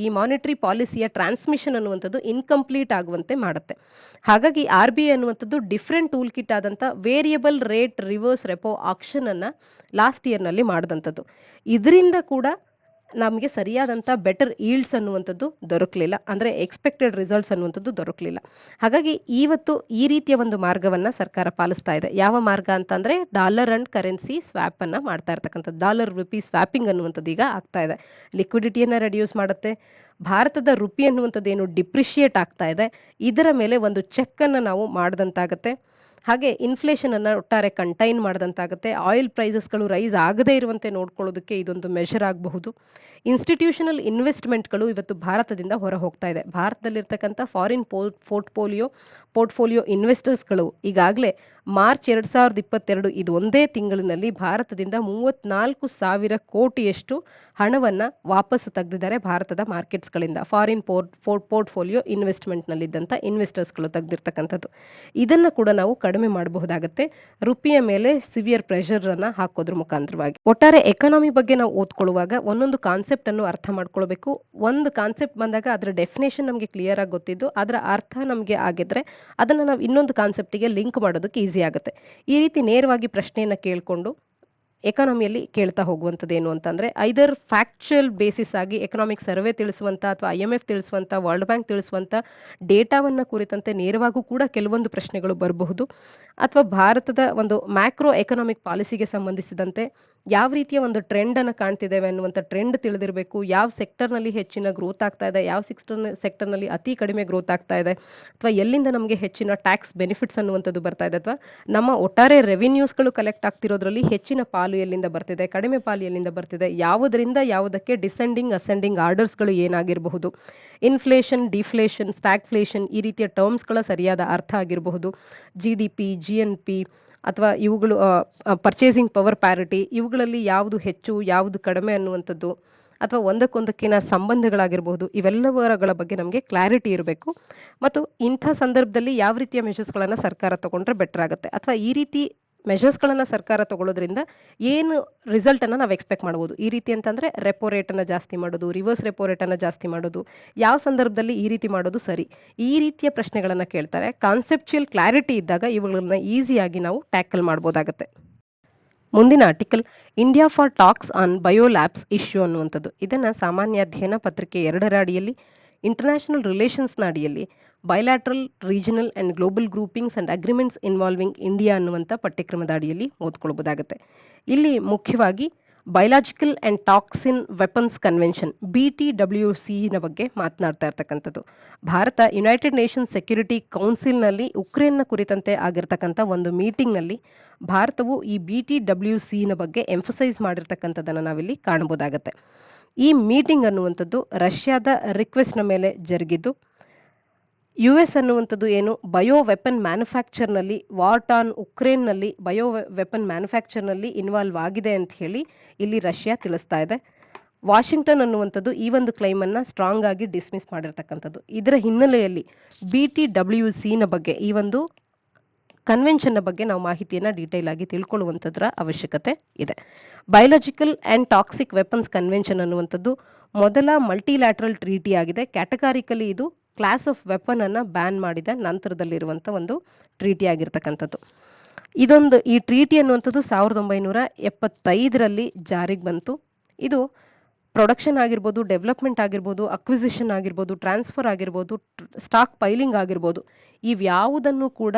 ಈ ಮಾನಿಟರಿ ಪಾಲಿಸಿಯ ಟ್ರಾನ್ಸ್ಮಿಷನ್ ಅನ್ನುವಂಥದ್ದು ಇನ್ಕಂಪ್ಲೀಟ್ ಆಗುವಂತೆ ಮಾಡುತ್ತೆ. ಹಾಗಾಗಿ RBI ಅನ್ನುವಂಥದ್ದು ಡಿಫ್ರೆಂಟ್ ಟೂಲ್ ಕಿಟ್ ಆದಂಥ variable rate reverse repo action ಅನ್ನ ಲಾಸ್ಟ್ ಇಯರ್ನಲ್ಲಿ ಮಾಡಿದಂಥದ್ದು. ಇದರಿಂದ ಕೂಡ ನಮಗೆ ಸರಿಯಾದಂಥ ಬೆಟರ್ ಈಲ್ಡ್ಸ್ ಅನ್ನುವಂಥದ್ದು ದೊರಕಲಿಲ್ಲ, ಅಂದರೆ ಎಕ್ಸ್ಪೆಕ್ಟೆಡ್ ರಿಸಲ್ಟ್ಸ್ ಅನ್ನುವಂಥದ್ದು ದೊರಕಲಿಲ್ಲ. ಹಾಗಾಗಿ ಇವತ್ತು ಈ ರೀತಿಯ ಒಂದು ಮಾರ್ಗವನ್ನು ಸರ್ಕಾರ ಪಾಲಿಸ್ತಾ ಇದೆ. ಯಾವ ಮಾರ್ಗ ಅಂತಂದರೆ ಡಾಲರ್ ಅಂಡ್ ಕರೆನ್ಸಿ ಸ್ವ್ಯಾಪ್ ಅನ್ನು ಮಾಡ್ತಾ ಇರ್ತಕ್ಕಂಥದ್ದು. ಡಾಲರ್ ರುಪಿ ಸ್ವ್ಯಾಪಿಂಗ್ ಅನ್ನುವಂಥದ್ದು ಈಗ ಆಗ್ತಾ ಇದೆ. ಲಿಕ್ವಿಡಿಟಿಯನ್ನು ರೆಡ್ಯೂಸ್ ಮಾಡುತ್ತೆ. ಭಾರತದ ರುಪಿ ಅನ್ನುವಂಥದ್ದು ಏನು ಡಿಪ್ರಿಷಿಯೇಟ್ ಆಗ್ತಾ ಇದೆ, ಇದರ ಮೇಲೆ ಒಂದು ಚೆಕ್ಕನ್ನು ನಾವು ಮಾಡಿದಂತಾಗುತ್ತೆ. ಹಾಗೆ ಇನ್ಫ್ಲೇಷನ್ ಅನ್ನು ಒಟ್ಟಾರೆ ಕಂಟೈನ್ ಮಾಡಿದಂತಾಗುತ್ತೆ. ಆಯಿಲ್ ಪ್ರೈಸಸ್ಗಳು ರೈಸ್ ಆಗದೇ ಇರುವಂತೆ ನೋಡ್ಕೊಳ್ಳೋದಕ್ಕೆ ಇದೊಂದು ಮೆಷರ್ ಆಗಬಹುದು. ಇನ್ಸ್ಟಿಟ್ಯೂಷನಲ್ ಇನ್ವೆಸ್ಟ್ಮೆಂಟ್ಗಳು ಇವತ್ತು ಭಾರತದಿಂದ ಹೊರ ಹೋಗ್ತಾ ಇದೆ. ಭಾರತದಲ್ಲಿರ್ತಕ್ಕಂಥ ಫಾರಿನ್ ಪೋರ್ಟ್ಫೋಲಿಯೋ ಇನ್ವೆಸ್ಟರ್ಸ್ಗಳು ಈಗಾಗಲೇ ಮಾರ್ಚ್ 2022 ಇದು ಒಂದೇ ತಿಂಗಳಿನಲ್ಲಿ ಭಾರತದಿಂದ 34,000 ಕೋಟಿಯಷ್ಟು ಹಣವನ್ನು ವಾಪಸ್ ತೆಗೆದಿದ್ದಾರೆ ಭಾರತದ ಮಾರ್ಕೆಟ್ಸ್ಗಳಿಂದ. Foreign portfolio ಇನ್ವೆಸ್ಟ್ಮೆಂಟ್ನಲ್ಲಿದ್ದಂಥ ಇನ್ವೆಸ್ಟರ್ಸ್ಗಳು ತೆಗೆದಿರ್ತಕ್ಕಂಥದ್ದು. ಇದನ್ನು ಕೂಡ ನಾವು ಕಡಿಮೆ ಮಾಡಬಹುದಾಗುತ್ತೆ ರುಪಿಯ ಮೇಲೆ ಸಿವಿಯರ್ ಪ್ರೆಷರ್ ಅನ್ನ ಹಾಕೋದ್ರ ಮುಖಾಂತರವಾಗಿ. ಒಟ್ಟಾರೆ ಎಕಾನಮಿ ಬಗ್ಗೆ ನಾವು ಓದ್ಕೊಳ್ಳುವಾಗ ಒಂದೊಂದು ಕಾನ್ಸೆಪ್ಟ್ ಅನ್ನು ಅರ್ಥ ಮಾಡ್ಕೊಳ್ಬೇಕು. ಒಂದು ಕಾನ್ಸೆಪ್ಟ್ ಬಂದಾಗ ಅದರ ಡೆಫಿನೇಷನ್ ನಮಗೆ ಕ್ಲಿಯರ್ ಆಗಿ ಗೊತ್ತಿದ್ದು ಅದರ ಅರ್ಥ ನಮಗೆ ಆಗಿದ್ರೆ ಅದನ್ನು ನಾವು ಇನ್ನೊಂದು ಕಾನ್ಸೆಪ್ಟಿಗೆ ಲಿಂಕ್ ಮಾಡೋದಕ್ಕೆ ಈಸಿ ಆಗುತ್ತೆ. ಈ ರೀತಿ ನೇರವಾಗಿ ಪ್ರಶ್ನೆಯನ್ನು ಕೇಳಿಕೊಂಡು ಎಕಾನಮಿಯಲ್ಲಿ ಕೇಳ್ತಾ ಹೋಗುವಂಥದ್ದು ಏನು ಅಂತಂದರೆ ಐದರ್ ಫ್ಯಾಕ್ಚುಯಲ್ ಬೇಸಿಸ್ ಆಗಿ ಎಕನಾಮಿಕ್ ಸರ್ವೆ ತಿಳಿಸುವಂಥ ಅಥವಾ IMF ತಿಳಿಸುವಂಥ ವರ್ಲ್ಡ್ ಬ್ಯಾಂಕ್ ತಿಳಿಸುವಂಥ ಡೇಟಾವನ್ನು ಕುರಿತಂತೆ ನೇರವಾಗೂ ಕೂಡ ಕೆಲವೊಂದು ಪ್ರಶ್ನೆಗಳು ಬರಬಹುದು, ಅಥವಾ ಭಾರತದ ಒಂದು ಮ್ಯಾಕ್ರೋ ಎಕನಾಮಿಕ್ ಪಾಲಿಸಿಗೆ ಸಂಬಂಧಿಸಿದಂತೆ ಯಾವ ರೀತಿಯ ಒಂದು ಟ್ರೆಂಡನ್ನು ಕಾಣ್ತಿದ್ದೇವೆ ಅನ್ನುವಂಥ ಟ್ರೆಂಡ್ ತಿಳಿದಿರಬೇಕು. ಯಾವ ಸೆಕ್ಟರ್ನಲ್ಲಿ ಹೆಚ್ಚಿನ ಗ್ರೋತ್ ಆಗ್ತಾ ಇದೆ, ಯಾವ ಸೆಕ್ಟರ್ನಲ್ಲಿ ಅತಿ ಕಡಿಮೆ ಗ್ರೋತ್ ಆಗ್ತಾ ಇದೆ, ಅಥವಾ ಎಲ್ಲಿಂದ ನಮಗೆ ಹೆಚ್ಚಿನ ಟ್ಯಾಕ್ಸ್ ಬೆನಿಫಿಟ್ಸ್ ಅನ್ನುವಂಥದ್ದು ಬರ್ತಾ ಇದೆ, ಅಥವಾ ನಮ್ಮ ಒಟ್ಟಾರೆ ರೆವಿನ್ಯೂಸ್ಗಳು ಕಲೆಕ್ಟ್ ಆಗ್ತಿರೋದ್ರಲ್ಲಿ ಹೆಚ್ಚಿನ ಪಾಲು ಎಲ್ಲಿಂದ ಬರ್ತಿದೆ, ಕಡಿಮೆ ಪಾಲು ಎಲ್ಲಿಂದ ಬರ್ತಿದೆ, ಯಾವುದರಿಂದ ಯಾವುದಕ್ಕೆ descending ascending ಆರ್ಡರ್ಸ್ಗಳು ಏನಾಗಿರಬಹುದು, inflation, deflation, stagflation ಈ ರೀತಿಯ ಟರ್ಮ್ಸ್ಗಳ ಸರಿಯಾದ ಅರ್ಥ ಆಗಿರಬಹುದು, GDP, GNP ಅಥವಾ ಇವುಗಳು ಪರ್ಚೇಸಿಂಗ್ ಪವರ್ ಪ್ಯಾರಿಟಿ ಇವುಗಳಲ್ಲಿ ಯಾವುದು ಹೆಚ್ಚು ಯಾವುದು ಕಡಿಮೆ ಅನ್ನುವಂಥದ್ದು, ಅಥವಾ ಒಂದಕ್ಕೊಂದಕ್ಕಿನ ಸಂಬಂಧಗಳಾಗಿರಬಹುದು, ಇವೆಲ್ಲವರ ಬಗ್ಗೆ ನಮಗೆ ಕ್ಲಾರಿಟಿ ಇರಬೇಕು. ಮತ್ತು ಇಂಥ ಸಂದರ್ಭದಲ್ಲಿ ಯಾವ ರೀತಿಯ ಮೆಷರ್ಸ್ಗಳನ್ನು ಸರ್ಕಾರ ತಗೊಂಡ್ರೆ ಬೆಟರ್ ಆಗುತ್ತೆ, ಅಥವಾ ಈ ರೀತಿ ಮೆಷರ್ಸ್ಗಳನ್ನು ಸರ್ಕಾರ ತಗೊಳ್ಳೋದ್ರಿಂದ ಏನು ರಿಸಲ್ಟನ್ನು ನಾವು ಎಕ್ಸ್ಪೆಕ್ಟ್ ಮಾಡ್ಬೋದು. ಈ ರೀತಿ ಅಂತಂದರೆ ರೆಪೋ ರೇಟನ್ನು ಜಾಸ್ತಿ ಮಾಡೋದು, ರಿವರ್ಸ್ ರೆಪೋ ರೇಟನ್ನು ಜಾಸ್ತಿ ಮಾಡೋದು, ಯಾವ ಸಂದರ್ಭದಲ್ಲಿ ಈ ರೀತಿ ಮಾಡೋದು ಸರಿ, ಈ ರೀತಿಯ ಪ್ರಶ್ನೆಗಳನ್ನು ಕೇಳ್ತಾರೆ. ಕಾನ್ಸೆಪ್ಚುಯಲ್ ಕ್ಲಾರಿಟಿ ಇದ್ದಾಗ ಇವುಗಳನ್ನ ಈಸಿಯಾಗಿ ನಾವು ಟ್ಯಾಕಲ್ ಮಾಡ್ಬೋದಾಗತ್ತೆ. ಮುಂದಿನ article India for talks on biolabs issue ಅನ್ನುವಂಥದ್ದು. ಇದನ್ನು ಸಾಮಾನ್ಯ ಅಧ್ಯಯನ ಪತ್ರಿಕೆ 2ರ ಅಡಿಯಲ್ಲಿ, ಇಂಟರ್ನ್ಯಾಷನಲ್ ರಿಲೇಷನ್ಸ್ನ ಅಡಿಯಲ್ಲಿ bilateral, regional and global groupings and agreements involving India ಅನ್ನುವಂಥ ಪಠ್ಯಕ್ರಮದ ಅಡಿಯಲ್ಲಿ ಓದ್ಕೊಳ್ಬೋದಾಗುತ್ತೆ. ಇಲ್ಲಿ ಮುಖ್ಯವಾಗಿ biological and toxin weapons convention BTWC ಬಗ್ಗೆ ಮಾತನಾಡ್ತಾ ಇರ್ತಕ್ಕಂಥದ್ದು. ಭಾರತ ಯುನೈಟೆಡ್ ನೇಷನ್ಸ್ ಸೆಕ್ಯೂರಿಟಿ ಕೌನ್ಸಿಲ್ನಲ್ಲಿ ಉಕ್ರೇನ್ನ ಕುರಿತಂತೆ ಆಗಿರ್ತಕ್ಕಂಥ ಒಂದು ಮೀಟಿಂಗ್ನಲ್ಲಿ ಭಾರತವು ಈ BTWC ಬಗ್ಗೆ ಎಂಫಸೈಸ್ ಮಾಡಿರ್ತಕ್ಕಂಥದ್ದನ್ನು ನಾವಿಲ್ಲಿ ಕಾಣಬಹುದಾಗತ್ತೆ. ಈ ಮೀಟಿಂಗ್ ಅನ್ನುವಂಥದ್ದು ರಷ್ಯಾದ ರಿಕ್ವೆಸ್ಟ್ನ ಮೇಲೆ ಜರುಗಿದ್ದು, US ಅನ್ನುವಂಥದ್ದು ಏನು ಬಯೋ ವೆಪನ್ ಮ್ಯಾನುಫ್ಯಾಕ್ಚರ್ನಲ್ಲಿ ವಾರ್ ಆನ್ ಉಕ್ರೇನ್ನಲ್ಲಿ ಬಯೋ ವೆಪನ್ ಮ್ಯಾನುಫ್ಯಾಕ್ಚರ್ನಲ್ಲಿ ಇನ್ವಾಲ್ವ್ ಆಗಿದೆ ಅಂತ ಹೇಳಿ ಇಲ್ಲಿ ರಷ್ಯಾ ತಿಳಿಸ್ತಾ ಇದೆ. ವಾಷಿಂಗ್ಟನ್ ಅನ್ನುವಂಥದ್ದು ಈ ಒಂದು ಕ್ಲೈಮನ್ನು ಸ್ಟ್ರಾಂಗ್ ಆಗಿ ಡಿಸ್ಮಿಸ್ ಮಾಡಿರ್ತಕ್ಕಂಥದ್ದು. ಇದರ ಹಿನ್ನೆಲೆಯಲ್ಲಿ BTWC ಬಗ್ಗೆ ಈ ಒಂದು ಕನ್ವೆನ್ಷನ್ನ ಬಗ್ಗೆ ನಾವು ಮಾಹಿತಿಯನ್ನು ಡೀಟೇಲ್ ಆಗಿ ತಿಳ್ಕೊಳ್ಳುವಂಥದ್ರ ಅವಶ್ಯಕತೆ ಇದೆ. Biological and toxic weapons convention ಅನ್ನುವಂಥದ್ದು ಮೊದಲ ಮಲ್ಟಿಲ್ಯಾಟ್ರಲ್ ಟ್ರೀಟಿ ಆಗಿದೆ. ಕ್ಯಾಟಗಾರಿಕಲಿ ಇದು ಕ್ಲಾಸ್ ಆಫ್ ವೆಪನ್ ಅನ್ನು ಬ್ಯಾನ್ ಮಾಡಿದ ನಂತರದಲ್ಲಿರುವಂಥ ಒಂದು ಟ್ರೀಟಿ ಆಗಿರ್ತಕ್ಕಂಥದ್ದು. ಈ ಟ್ರೀಟಿ ಅನ್ನುವಂಥದ್ದು 1975ರಲ್ಲಿ ಜಾರಿಗೆ ಬಂತು. ಇದು ಪ್ರೊಡಕ್ಷನ್ ಆಗಿರ್ಬೋದು, ಡೆವಲಪ್ಮೆಂಟ್ ಆಗಿರ್ಬೋದು, ಅಕ್ವಿಸಿಷನ್ ಆಗಿರ್ಬೋದು, ಟ್ರಾನ್ಸ್ಫರ್ ಆಗಿರ್ಬೋದು, ಸ್ಟಾಕ್ ಪೈಲಿಂಗ್ ಆಗಿರ್ಬೋದು, ಇವ್ಯಾವುದನ್ನು ಕೂಡ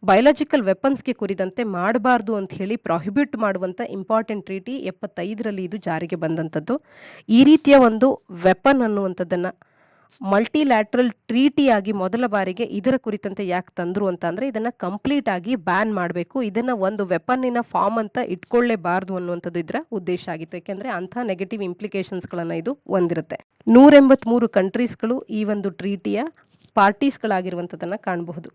ಬಯೋಲಾಜಿಕಲ್ ವೆಪನ್ಸ್ಗೆ ಕುರಿದಂತೆ ಮಾಡಬಾರ್ದು ಅಂತ ಹೇಳಿ ಪ್ರಾಹಿಬಿಟ್ ಮಾಡುವಂತ ಇಂಪಾರ್ಟೆಂಟ್ ಟ್ರೀಟಿ 75ರಲ್ಲಿ ಇದು ಜಾರಿಗೆ ಬಂದಂಥದ್ದು. ಈ ರೀತಿಯ ಒಂದು ವೆಪನ್ ಅನ್ನುವಂಥದ್ದನ್ನ ಮಲ್ಟಿಲ್ಯಾಟ್ರಲ್ ಟ್ರೀಟಿ ಆಗಿ ಮೊದಲ ಬಾರಿಗೆ ಇದರ ಕುರಿತಂತೆ ಯಾಕೆ ತಂದ್ರು ಅಂತ ಅಂದ್ರೆ ಇದನ್ನ ಕಂಪ್ಲೀಟ್ ಆಗಿ ಬ್ಯಾನ್ ಮಾಡಬೇಕು, ಇದನ್ನ ಒಂದು ವೆಪನ್ನಿನ ಫಾರ್ಮ್ ಅಂತ ಇಟ್ಕೊಳ್ಳೇಬಾರ್ದು ಅನ್ನುವಂಥದ್ದು ಇದರ ಉದ್ದೇಶ ಆಗಿತ್ತು. ಯಾಕೆಂದ್ರೆ ಅಂಥ ನೆಗೆಟಿವ್ ಇಂಪ್ಲಿಕೇಶನ್ಸ್ ಗಳನ್ನ ಇದು ಹೊಂದಿರುತ್ತೆ. 183 ಕಂಟ್ರೀಸ್ಗಳು ಈ ಒಂದು ಟ್ರೀಟಿಯ ಪಾರ್ಟೀಸ್ಗಳಾಗಿರುವಂಥದ್ದನ್ನ ಕಾಣಬಹುದು.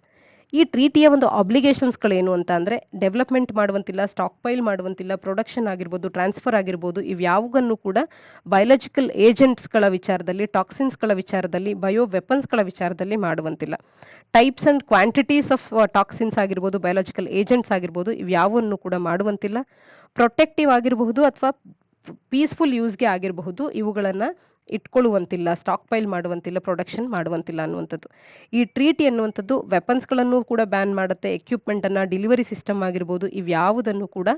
ಈ ಟ್ರೀಟಿಯ ಒಂದು ಆಬ್ಲಿಗೇಷನ್ಸ್ಗಳೇನು ಅಂತ ಅಂದ್ರೆ ಡೆವಲಪ್ಮೆಂಟ್ ಮಾಡುವಂತಿಲ್ಲ, ಸ್ಟಾಕ್ ಪೈಲ್ ಮಾಡುವಂತಿಲ್ಲ, ಪ್ರೊಡಕ್ಷನ್ ಆಗಿರ್ಬೋದು, ಟ್ರಾನ್ಸ್ಫರ್ ಆಗಿರ್ಬೋದು, ಇವ್ಯಾವುಗಳನ್ನು ಕೂಡ ಬಯೋಲಾಜಿಕಲ್ ಏಜೆಂಟ್ಸ್ಗಳ ವಿಚಾರದಲ್ಲಿ, ಟಾಕ್ಸಿನ್ಸ್ಗಳ ವಿಚಾರದಲ್ಲಿ, ಬಯೋ ವೆಪನ್ಸ್ಗಳ ವಿಚಾರದಲ್ಲಿ ಮಾಡುವಂತಿಲ್ಲ. Types and quantities of toxins ಆಗಿರ್ಬೋದು, ಬಯೋಲಾಜಿಕಲ್ ಏಜೆಂಟ್ಸ್ ಆಗಿರ್ಬೋದು, ಇವ್ಯಾವನ್ನು ಕೂಡ ಮಾಡುವಂತಿಲ್ಲ. ಪ್ರೊಟೆಕ್ಟಿವ್ ಆಗಿರಬಹುದು ಅಥವಾ ಪೀಸ್ಫುಲ್ ಯೂಸ್ಗೆ ಆಗಿರಬಹುದು, ಇವುಗಳನ್ನ ಇಟ್ಕೊಳ್ಳುವಂತಿಲ್ಲ, ಸ್ಟಾಕ್ ಪೈಲ್ ಮಾಡುವಂತಿಲ್ಲ, ಪ್ರೊಡಕ್ಷನ್ ಮಾಡುವಂತಿಲ್ಲ ಅನ್ನುವಂಥದ್ದು. ಈ ಟ್ರೀಟಿ ಅನ್ನುವಂಥದ್ದು ವೆಪನ್ಸ್ಗಳನ್ನು ಕೂಡ ಬ್ಯಾನ್ ಮಾಡುತ್ತೆ, ಎಕ್ವಿಪ್ಮೆಂಟ್ ಅನ್ನ, ಡೆಲಿವರಿ ಸಿಸ್ಟಮ್ ಆಗಿರ್ಬೋದು, ಇವ್ಯಾವುದನ್ನು ಕೂಡ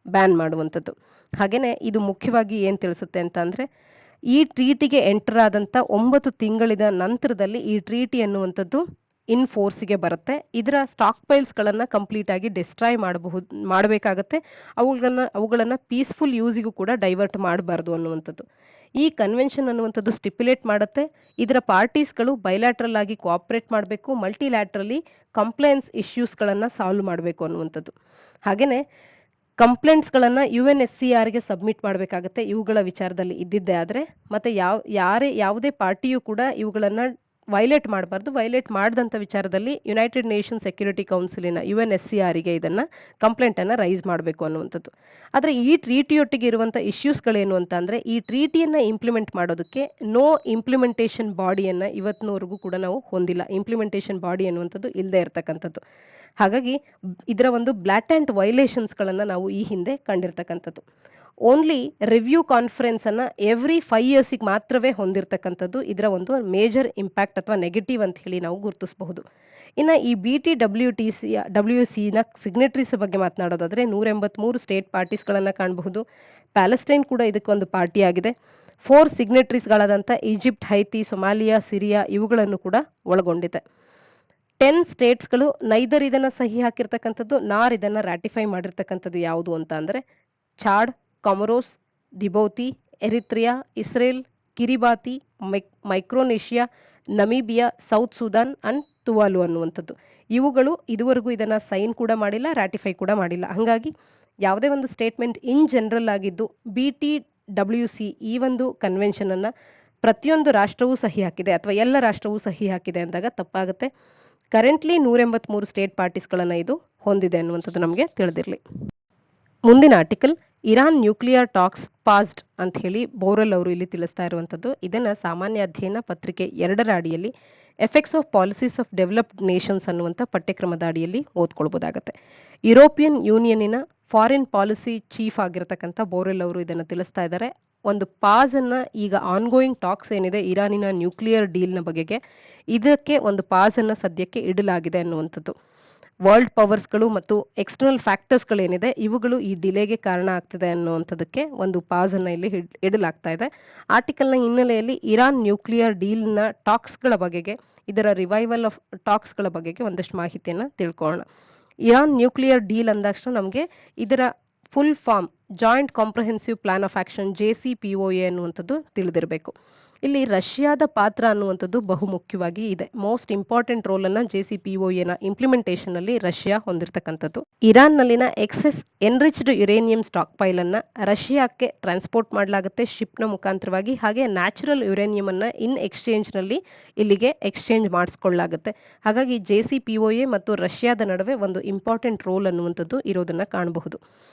ಬ್ಯಾನ್ ಮಾಡುವಂಥದ್ದು. ಹಾಗೇನೆ ಇದು ಮುಖ್ಯವಾಗಿ ಏನ್ ತಿಳಿಸುತ್ತೆ ಅಂತ ಅಂದ್ರೆ ಈ ಟ್ರೀಟಿಗೆ ಎಂಟರ್ ಆದಂತ 9 ತಿಂಗಳಿನ ನಂತರದಲ್ಲಿ ಈ ಟ್ರೀಟಿ ಅನ್ನುವಂಥದ್ದು ಇನ್ ಫೋರ್ಸ್ಗೆ ಬರುತ್ತೆ. ಇದರ ಸ್ಟಾಕ್ ಪೈಲ್ಸ್ಗಳನ್ನ ಕಂಪ್ಲೀಟ್ ಆಗಿ ಡಿಸ್ಟ್ರಾಯ್ ಮಾಡಬೇಕಾಗತ್ತೆ. ಅವುಗಳನ್ನ ಪೀಸ್ಫುಲ್ ಯೂಸಿಗೂ ಕೂಡ ಡೈವರ್ಟ್ ಮಾಡಬಾರ್ದು ಅನ್ನುವಂಥದ್ದು. ಈ ಕನ್ವೆನ್ಷನ್ ಅನ್ನುವಂಥದ್ದು ಸ್ಟಿಪ್ಯುಲೇಟ್ ಮಾಡುತ್ತೆ ಇದರ ಪಾರ್ಟೀಸ್ಗಳು ಬೈಲ್ಯಾಟ್ರಲ್ ಆಗಿ ಕೋಆಪರೇಟ್ ಮಾಡಬೇಕು, ಮಲ್ಟಿಲ್ಯಾಟ್ರಲಿ ಕಂಪ್ಲೇಂಟ್ಸ್ ಇಶ್ಯೂಸ್ಗಳನ್ನ ಸಾಲ್ವ್ ಮಾಡಬೇಕು ಅನ್ನುವಂಥದ್ದು. ಹಾಗೇನೆ ಕಂಪ್ಲೇಂಟ್ಸ್ಗಳನ್ನ UNSCRಗೆ ಸಬ್ಮಿಟ್ ಮಾಡಬೇಕಾಗತ್ತೆ ಇವುಗಳ ವಿಚಾರದಲ್ಲಿ ಇದ್ದಿದ್ದೇ ಆದ್ರೆ. ಮತ್ತೆ ಯಾವುದೇ ಪಾರ್ಟಿಯೂ ಕೂಡ ಇವುಗಳನ್ನ ವೈಲೇಟ್ ಮಾಡಬಾರ್ದು. ವೈಲೇಟ್ ಮಾಡಿದಂಥ ವಿಚಾರದಲ್ಲಿ ಯುನೈಟೆಡ್ ನೇಷನ್ ಸೆಕ್ಯೂರಿಟಿ ಕೌನ್ಸಿಲಿನ UNSCRಗೆ ಇದನ್ನ ಕಂಪ್ಲೇಂಟ್ ಅನ್ನ ರೈಸ್ ಮಾಡಬೇಕು ಅನ್ನುವಂಥದ್ದು. ಆದ್ರೆ ಈ ಟ್ರೀಟಿಯೊಟ್ಟಿಗೆ ಇರುವಂತ ಇಶ್ಯೂಸ್ಗಳೇನು ಅಂತ ಅಂದ್ರೆ ಈ ಟ್ರೀಟಿಯನ್ನ ಇಂಪ್ಲಿಮೆಂಟ್ ಮಾಡೋದಕ್ಕೆ ನೋ ಇಂಪ್ಲಿಮೆಂಟೇಷನ್ ಬಾಡಿಯನ್ನ ಇವತ್ತಿನವರೆಗೂ ಕೂಡ ನಾವು ಹೊಂದಿಲ್ಲ. ಇಂಪ್ಲಿಮೆಂಟೇಷನ್ ಬಾಡಿ ಅನ್ನುವಂಥದ್ದು ಇಲ್ಲದೆ ಇರತಕ್ಕಂಥದ್ದು. ಹಾಗಾಗಿ ಇದರ ಒಂದು ಬ್ಲಾಟೆಂಟ್ ವೈಲೇಷನ್ಸ್ಗಳನ್ನ ನಾವು ಈ ಹಿಂದೆ ಕಂಡಿರ್ತಕ್ಕಂಥದ್ದು. ಓನ್ಲಿ ರಿವ್ಯೂ ಕಾನ್ಫರೆನ್ಸ್ ಅನ್ನ ಎವ್ರಿ 5 ಇಯರ್ಸ್ಗೆ ಮಾತ್ರವೇ ಹೊಂದಿರತಕ್ಕಂಥದ್ದು ಇದರ ಒಂದು ಮೇಜರ್ ಇಂಪ್ಯಾಕ್ಟ್ ಅಥವಾ ನೆಗೆಟಿವ್ ಅಂತ ಹೇಳಿ ನಾವು ಗುರುತಿಸಬಹುದು. ಇನ್ನು ಈ BTWCನ ಸಿಗ್ನೆಟರೀಸ್ ಬಗ್ಗೆ ಮಾತನಾಡೋದಾದ್ರೆ 183 ಸ್ಟೇಟ್ ಪಾರ್ಟೀಸ್ಗಳನ್ನ ಕಾಣಬಹುದು. ಪ್ಯಾಲೆಸ್ಟೈನ್ ಕೂಡ ಇದಕ್ಕೊಂದು ಪಾರ್ಟಿ ಆಗಿದೆ. 4 ಸಿಗ್ನೆಟರೀಸ್ಗಳಾದಂಥ ಈಜಿಪ್ಟ್, ಹೈತಿ, ಸೊಮಾಲಿಯಾ, ಸಿರಿಯಾ ಇವುಗಳನ್ನು ಕೂಡ ಒಳಗೊಂಡಿದೆ. 10 ಸ್ಟೇಟ್ಸ್ಗಳು ನೈದರ್ ಇದನ್ನ ಸಹಿ ಹಾಕಿರ್ತಕ್ಕಂಥದ್ದು, ನಾರ್ ಇದನ್ನ ರಾಟಿಫೈ ಮಾಡಿರ್ತಕ್ಕಂಥದ್ದು ಯಾವುದು ಅಂತ ಅಂದ್ರೆ Chad, Comoros, Djibouti, Eritrea, Israel, Kiribati, Micronesia, Namibia, South Sudan and Tuvalu ಅನ್ನುವಂಥದ್ದು. ಇವುಗಳು ಇದುವರೆಗೂ ಇದನ್ನ ಸೈನ್ ಕೂಡ ಮಾಡಿಲ್ಲ, ರಾಟಿಫೈ ಕೂಡ ಮಾಡಿಲ್ಲ. ಹಾಗಾಗಿ ಯಾವುದೇ ಒಂದು ಸ್ಟೇಟ್ಮೆಂಟ್ ಇನ್ ಜನರಲ್ ಆಗಿದ್ದು BTWC ಈ ಒಂದು ಕನ್ವೆನ್ಷನ್ ಅನ್ನ ಪ್ರತಿಯೊಂದು ರಾಷ್ಟ್ರವೂ ಸಹಿ ಹಾಕಿದೆ ಅಥವಾ ಎಲ್ಲ ರಾಷ್ಟ್ರವೂ ಸಹಿ ಹಾಕಿದೆ ಅಂದಾಗ ತಪ್ಪಾಗುತ್ತೆ. ಕರೆಂಟ್ಲಿ 183 ಸ್ಟೇಟ್ ಪಾರ್ಟೀಸ್ಗಳನ್ನ ಇದು ಹೊಂದಿದೆ ಅನ್ನುವಂಥದ್ದು ನಮಗೆ ತಿಳಿದಿರಲಿ. ಮುಂದಿನ article Iran nuclear talks paused ಅಂತ ಹೇಳಿ ಬೋರೆಲ್ ಅವರು ಇಲ್ಲಿ ತಿಳಿಸ್ತಾ ಇರುವಂಥದ್ದು. ಇದನ್ನ ಸಾಮಾನ್ಯ ಅಧ್ಯಯನ ಪತ್ರಿಕೆ 2ರ ಅಡಿಯಲ್ಲಿ effects of policies of developed Nations ಅನ್ನುವಂಥ ಪಠ್ಯಕ್ರಮದ ಅಡಿಯಲ್ಲಿ ಓದ್ಕೊಳ್ಬಹುದಾಗತ್ತೆ. ಯುರೋಪಿಯನ್ ಯೂನಿಯನ್ನಿನ ಫಾರಿನ್ ಪಾಲಿಸಿ ಚೀಫ್ ಆಗಿರತಕ್ಕಂಥ ಬೋರೆಲ್ ಅವರು ಇದನ್ನು ತಿಳಿಸ್ತಾ ಇದ್ದಾರೆ. ಒಂದು ಪಾಸ್ ಅನ್ನ ಈಗ ಆನ್ಗೋಯಿಂಗ್ ಟಾಕ್ಸ್ ಏನಿದೆ ಇರಾನಿನ ನ್ಯೂಕ್ಲಿಯರ್ ಡೀಲ್ನ ಬಗೆಗೆ, ಇದಕ್ಕೆ ಒಂದು ಪಾಸ್ ಅನ್ನ ಸದ್ಯಕ್ಕೆ ಇಡಲಾಗಿದೆ ಅನ್ನುವಂಥದ್ದು. ವರ್ಲ್ಡ್ ಪವರ್ಸ್ಗಳು ಮತ್ತು ಎಕ್ಸ್ಟರ್ನಲ್ ಫ್ಯಾಕ್ಟರ್ಸ್ಗಳೇನಿದೆ ಇವುಗಳು ಈ ಡಿಲೇಗೆ ಕಾರಣ ಆಗ್ತಿದೆ ಅನ್ನುವಂಥದ್ದಕ್ಕೆ ಒಂದು ಪಾಸ್ ಅನ್ನ ಇಲ್ಲಿ ಇಡಲಾಗ್ತಾ ಇದೆ. ಆರ್ಟಿಕಲ್ನ ಹಿನ್ನೆಲೆಯಲ್ಲಿ ಇರಾನ್ ನ್ಯೂಕ್ಲಿಯರ್ ಡೀಲ್ನ ಟಾಕ್ಸ್ಗಳ ಬಗೆಗೆ, ಇದರ ರಿವೈವಲ್ ಆಫ್ ಟಾಕ್ಸ್ಗಳ ಬಗೆಗೆ ಒಂದಷ್ಟು ಮಾಹಿತಿಯನ್ನ ತಿಳ್ಕೊಳ್ಳೋಣ. ಇರಾನ್ ನ್ಯೂಕ್ಲಿಯರ್ ಡೀಲ್ ಅಂದಾಕ್ಷಣ ನಮಗೆ ಇದರ full form joint comprehensive plan of action JCPOA ಅನ್ನುವಂಥದ್ದು ತಿಳಿದಿರಬೇಕು. ಇಲ್ಲಿ ರಷ್ಯಾದ ಪಾತ್ರ ಅನ್ನುವಂಥದ್ದು ಬಹುಮುಖ್ಯವಾಗಿ ಇದೆ. ಮೋಸ್ಟ್ ಇಂಪಾರ್ಟೆಂಟ್ ರೋಲ್ ಅನ್ನ JCPOA ಇಂಪ್ಲಿಮೆಂಟೇಷನ್ ಅಲ್ಲಿ ರಷ್ಯಾ ಹೊಂದಿರತಕ್ಕಂಥದ್ದು. ಇರಾನ್ ನಲ್ಲಿನ excess enriched uranium stockpile ಅನ್ನ ರಷ್ಯಾಕ್ಕೆ ಟ್ರಾನ್ಸ್ಪೋರ್ಟ್ ಮಾಡಲಾಗುತ್ತೆ ಶಿಪ್ ನ ಮುಖಾಂತರವಾಗಿ. ಹಾಗೆ ನ್ಯಾಚುರಲ್ ಯುರೇನಿಯಂ ಅನ್ನ ಇನ್ ಎಕ್ಸ್ಚೇಂಜ್ ನಲ್ಲಿ ಇಲ್ಲಿಗೆ ಎಕ್ಸ್ಚೇಂಜ್ ಮಾಡಿಸ್ಕೊಳ್ಳಲಾಗುತ್ತೆ. ಹಾಗಾಗಿ JCPOA ಮತ್ತು ರಷ್ಯಾದ ನಡುವೆ ಒಂದು ಇಂಪಾರ್ಟೆಂಟ್ ರೋಲ್ ಅನ್ನುವಂಥದ್ದು ಇರೋದನ್ನ ಕಾಣಬಹುದು.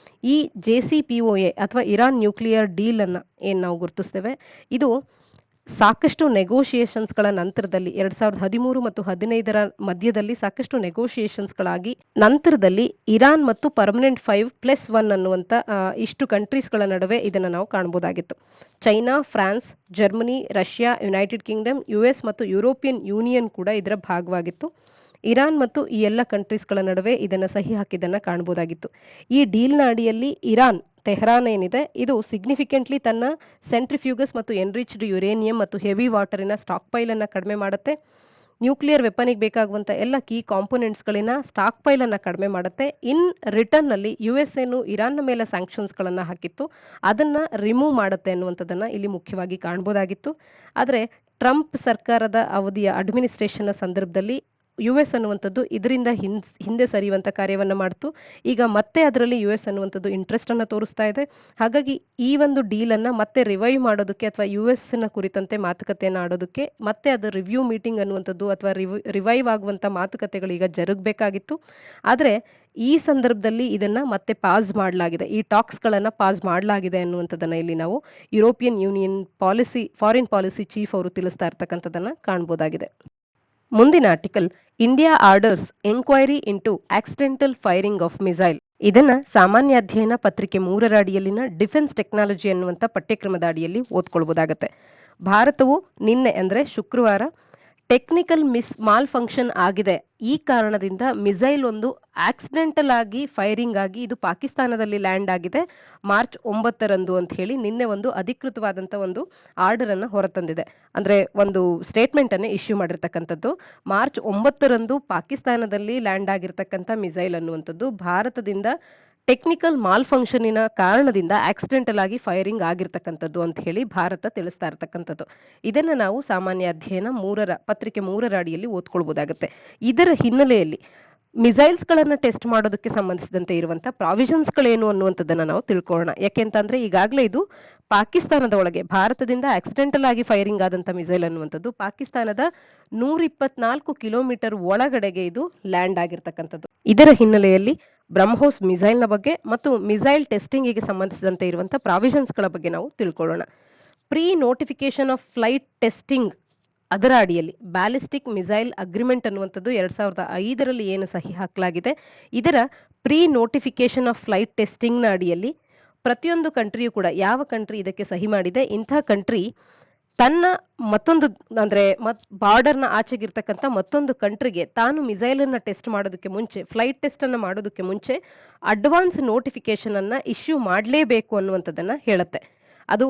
ಈ JCPOA ಅಥವಾ ಇರಾನ್ ನ್ಯೂಕ್ಲಿಯರ್ ಡೀಲ್ ಅನ್ನ ಏನ್ ನಾವು ಗುರುತಿಸ್ತೇವೆ, ಇದು ಸಾಕಷ್ಟು ನೆಗೋಷಿಯೇಷನ್ಸ್ಗಳ ನಂತರದಲ್ಲಿ 2013 ಮತ್ತು 2015ರ ಮಧ್ಯದಲ್ಲಿ ಸಾಕಷ್ಟು ನೆಗೋಷಿಯೇಷನ್ಸ್ಗಳಾಗಿ ನಂತರದಲ್ಲಿ ಇರಾನ್ ಮತ್ತು ಪರ್ಮನೆಂಟ್ 5+1 ಅನ್ನುವಂಥ ಇಷ್ಟು ಕಂಟ್ರೀಸ್ಗಳ ನಡುವೆ ಇದನ್ನು ನಾವು ಕಾಣಬಹುದಾಗಿತ್ತು. China, France, Germany, Russia, United Kingdom, US ಮತ್ತು ಯುರೋಪಿಯನ್ ಯೂನಿಯನ್ ಕೂಡ ಇದರ ಭಾಗವಾಗಿತ್ತು. ಇರಾನ್ ಮತ್ತು ಈ ಎಲ್ಲ ಕಂಟ್ರೀಸ್ಗಳ ನಡುವೆ ಇದನ್ನು ಸಹಿ ಹಾಕಿದ್ದನ್ನು ಕಾಣಬಹುದಾಗಿತ್ತು. ಈ ಡೀಲ್ನ ಅಡಿಯಲ್ಲಿ ಇರಾನ್ ತೆಹರಾನ್ ಏನಿದೆ ಇದು ಸಿಗ್ನಿಫಿಕೆಂಟ್ಲಿ ತನ್ನ ಸೆಂಟ್ರಿಫ್ಯೂಗಸ್ ಮತ್ತು ಎನ್ರಿಚ್ಡ್ ಯುರೇನಿಯಂ ಮತ್ತು ಹೆವಿ ವಾಟರಿನ ಸ್ಟಾಕ್ ಪೈಲ್ ಅನ್ನ ಕಡಿಮೆ ಮಾಡುತ್ತೆ. ನ್ಯೂಕ್ಲಿಯರ್ ವೆಪನಿಗೆ ಬೇಕಾಗುವಂಥ ಎಲ್ಲ ಕೀ ಕಾಂಪೋನೆಂಟ್ಸ್ಗಳಿನ ಸ್ಟಾಕ್ ಪೈಲನ್ನು ಕಡಿಮೆ ಮಾಡುತ್ತೆ. ಇನ್ ರಿಟರ್ನ್ನಲ್ಲಿ US ಏನು ಇರಾನ್ನ ಮೇಲೆ ಸ್ಯಾಂಕ್ಷನ್ಸ್ಗಳನ್ನು ಹಾಕಿತ್ತು, ಅದನ್ನು ರಿಮೂವ್ ಮಾಡುತ್ತೆ ಅನ್ನುವಂಥದ್ದನ್ನು ಇಲ್ಲಿ ಮುಖ್ಯವಾಗಿ ಕಾಣ್ಬೋದಾಗಿತ್ತು. ಆದರೆ ಟ್ರಂಪ್ ಸರ್ಕಾರದ ಅವಧಿಯ ಅಡ್ಮಿನಿಸ್ಟ್ರೇಷನ್ನ ಸಂದರ್ಭದಲ್ಲಿ US ಅನ್ನುವಂಥದ್ದು ಇದರಿಂದ ಹಿಂದೆ ಸರಿಯುವಂಥ ಕಾರ್ಯವನ್ನು ಮಾಡ್ತು. ಈಗ ಮತ್ತೆ ಅದರಲ್ಲಿ US ಅನ್ನುವಂಥದ್ದು ಇಂಟ್ರೆಸ್ಟ್ ಅನ್ನು ತೋರಿಸ್ತಾ ಇದೆ. ಹಾಗಾಗಿ ಈ ಒಂದು ಡೀಲನ್ನು ಮತ್ತೆ ರಿವೈವ್ ಮಾಡೋದಕ್ಕೆ ಅಥವಾ US ಕುರಿತಂತೆ ಮಾತುಕತೆಯನ್ನು ಆಡೋದಕ್ಕೆ ಮತ್ತೆ ಅದು ರಿವ್ಯೂ ಮೀಟಿಂಗ್ ಅನ್ನುವಂಥದ್ದು ಅಥವಾ ರಿವೈವ್ ಆಗುವಂಥ ಮಾತುಕತೆಗಳು ಈಗ ಜರುಗಬೇಕಾಗಿತ್ತು. ಆದರೆ ಈ ಸಂದರ್ಭದಲ್ಲಿ ಇದನ್ನ ಮತ್ತೆ ಪಾಸ್ ಮಾಡಲಾಗಿದೆ, ಈ ಟಾಕ್ಸ್ಗಳನ್ನು ಪಾಸ್ ಮಾಡಲಾಗಿದೆ ಅನ್ನುವಂಥದ್ದನ್ನು ಇಲ್ಲಿ ನಾವು European union foreign policy chief ಅವರು ತಿಳಿಸ್ತಾ ಇರ್ತಕ್ಕಂಥದ್ದನ್ನು ಕಾಣ್ಬೋದಾಗಿದೆ. ಮುಂದಿನ article, India orders enquiry into accidental firing of missile. ಇದನ್ನ ಸಾಮಾನ್ಯ ಅಧ್ಯಯನ ಪತ್ರಿಕೆ 3ರ ಅಡಿಯಲ್ಲಿನ ಡಿಫೆನ್ಸ್ ಟೆಕ್ನಾಲಜಿ ಅನ್ನುವಂಥ ಪಠ್ಯಕ್ರಮದ ಅಡಿಯಲ್ಲಿ ಓದ್ಕೊಳ್ಬೋದಾಗತ್ತೆ. ಭಾರತವು ನಿನ್ನೆ ಅಂದ್ರೆ ಶುಕ್ರವಾರ ಟೆಕ್ನಿಕಲ್ ಮಾಲ್ ಫಂಕ್ಷನ್ ಆಗಿದೆ, ಈ ಕಾರಣದಿಂದ ಮಿಸೈಲ್ ಒಂದು ಆಕ್ಸಿಡೆಂಟಲ್ ಆಗಿ ಫೈರಿಂಗ್ ಆಗಿ ಇದು ಪಾಕಿಸ್ತಾನದಲ್ಲಿ ಲ್ಯಾಂಡ್ ಆಗಿದೆ ಮಾರ್ಚ್ 9ರಂದು ಅಂತ ಹೇಳಿ ನಿನ್ನೆ ಒಂದು ಅಧಿಕೃತವಾದಂಥ ಒಂದು ಆರ್ಡರ್ ಅನ್ನು ಹೊರತಂದಿದೆ. ಅಂದ್ರೆ ಒಂದು ಸ್ಟೇಟ್ಮೆಂಟ್ ಅನ್ನು ಇಶ್ಯೂ ಮಾಡಿರ್ತಕ್ಕಂಥದ್ದು. ಮಾರ್ಚ್ 9ರಂದು ಪಾಕಿಸ್ತಾನದಲ್ಲಿ ಲ್ಯಾಂಡ್ ಆಗಿರ್ತಕ್ಕಂಥ ಮಿಸೈಲ್ ಅನ್ನುವಂಥದ್ದು ಭಾರತದಿಂದ ಟೆಕ್ನಿಕಲ್ ಮಾಲ್ ಫಂಕ್ಷನಿನ ಕಾರಣದಿಂದ ಆಕ್ಸಿಡೆಂಟಲ್ ಆಗಿ ಫೈರಿಂಗ್ ಆಗಿರ್ತಕ್ಕಂಥದ್ದು ಅಂತ ಹೇಳಿ ಭಾರತ ತಿಳಿಸ್ತಾ ಇರ್ತಕ್ಕಂಥದ್ದು. ಇದನ್ನ ನಾವು ಸಾಮಾನ್ಯ ಅಧ್ಯಯನ ಪತ್ರಿಕೆ 3ರ ಅಡಿಯಲ್ಲಿ ಓದ್ಕೊಳ್ಬೋದಾಗುತ್ತೆ. ಇದರ ಹಿನ್ನೆಲೆಯಲ್ಲಿ ಮಿಸೈಲ್ಸ್ಗಳನ್ನು ಟೆಸ್ಟ್ ಮಾಡೋದಕ್ಕೆ ಸಂಬಂಧಿಸಿದಂತೆ ಇರುವಂತಹ ಪ್ರಾವಿಷನ್ಸ್ಗಳೇನು ಅನ್ನುವಂಥದ್ದನ್ನ ನಾವು ತಿಳ್ಕೊಳ್ಳೋಣ. ಯಾಕೆಂತಂದ್ರೆ ಈಗಾಗಲೇ ಇದು ಪಾಕಿಸ್ತಾನದ ಒಳಗೆ ಭಾರತದಿಂದ ಆಕ್ಸಿಡೆಂಟಲ್ ಆಗಿ ಫೈರಿಂಗ್ ಆದಂಥ ಮಿಸೈಲ್ ಅನ್ನುವಂಥದ್ದು ಪಾಕಿಸ್ತಾನದ 124 ಕಿಲೋಮೀಟರ್ ಒಳಗಡೆಗೆ ಇದು ಲ್ಯಾಂಡ್ ಆಗಿರ್ತಕ್ಕಂಥದ್ದು. ಇದರ ಹಿನ್ನೆಲೆಯಲ್ಲಿ ಬ್ರಹ್ಮೋಸ್ ಮಿಸೈಲ್ನ ಬಗ್ಗೆ ಮತ್ತು ಮಿಸೈಲ್ ಟೆಸ್ಟಿಂಗಿಗೆ ಸಂಬಂಧಿಸಿದಂತೆ ಇರುವಂತಹ ಪ್ರಾವಿಷನ್ಸ್ಗಳ ಬಗ್ಗೆ ನಾವು ತಿಳ್ಕೊಳ್ಳೋಣ. Pre notification of flight testing ಅದರ ಅಡಿಯಲ್ಲಿ ಬ್ಯಾಲಿಸ್ಟಿಕ್ ಮಿಸೈಲ್ ಅಗ್ರಿಮೆಂಟ್ ಅನ್ನುವಂಥದ್ದು 2005ರಲ್ಲಿ ಏನು ಸಹಿ ಹಾಕಲಾಗಿದೆ, ಇದರ ಪ್ರೀ ನೋಟಿಫಿಕೇಶನ್ ಆಫ್ ಫ್ಲೈಟ್ ಟೆಸ್ಟಿಂಗ್ನ ಅಡಿಯಲ್ಲಿ ಪ್ರತಿಯೊಂದು ಕಂಟ್ರಿಯೂ ಕೂಡ ಯಾವ ಕಂಟ್ರಿ ಇದಕ್ಕೆ ಸಹಿ ಮಾಡಿದೆ, ಇಂಥ ಕಂಟ್ರಿ ತನ್ನ ಮತ್ತೊಂದು ಅಂದ್ರೆ ಬಾರ್ಡರ್ನ ಆಚೆಗಿರ್ತಕ್ಕಂಥ ಮತ್ತೊಂದು ಕಂಟ್ರಿಗೆ ತಾನು ಮಿಸೈಲ್ ಅನ್ನ ಟೆಸ್ಟ್ ಮಾಡೋದಕ್ಕೆ ಮುಂಚೆ, ಫ್ಲೈಟ್ ಟೆಸ್ಟ್ ಅನ್ನ ಮಾಡೋದಕ್ಕೆ ಮುಂಚೆ ಅಡ್ವಾನ್ಸ್ ನೋಟಿಫಿಕೇಶನ್ ಅನ್ನ ಇಶ್ಯೂ ಮಾಡಲೇಬೇಕು ಅನ್ನುವಂಥದ್ದನ್ನ ಹೇಳುತ್ತೆ. ಅದು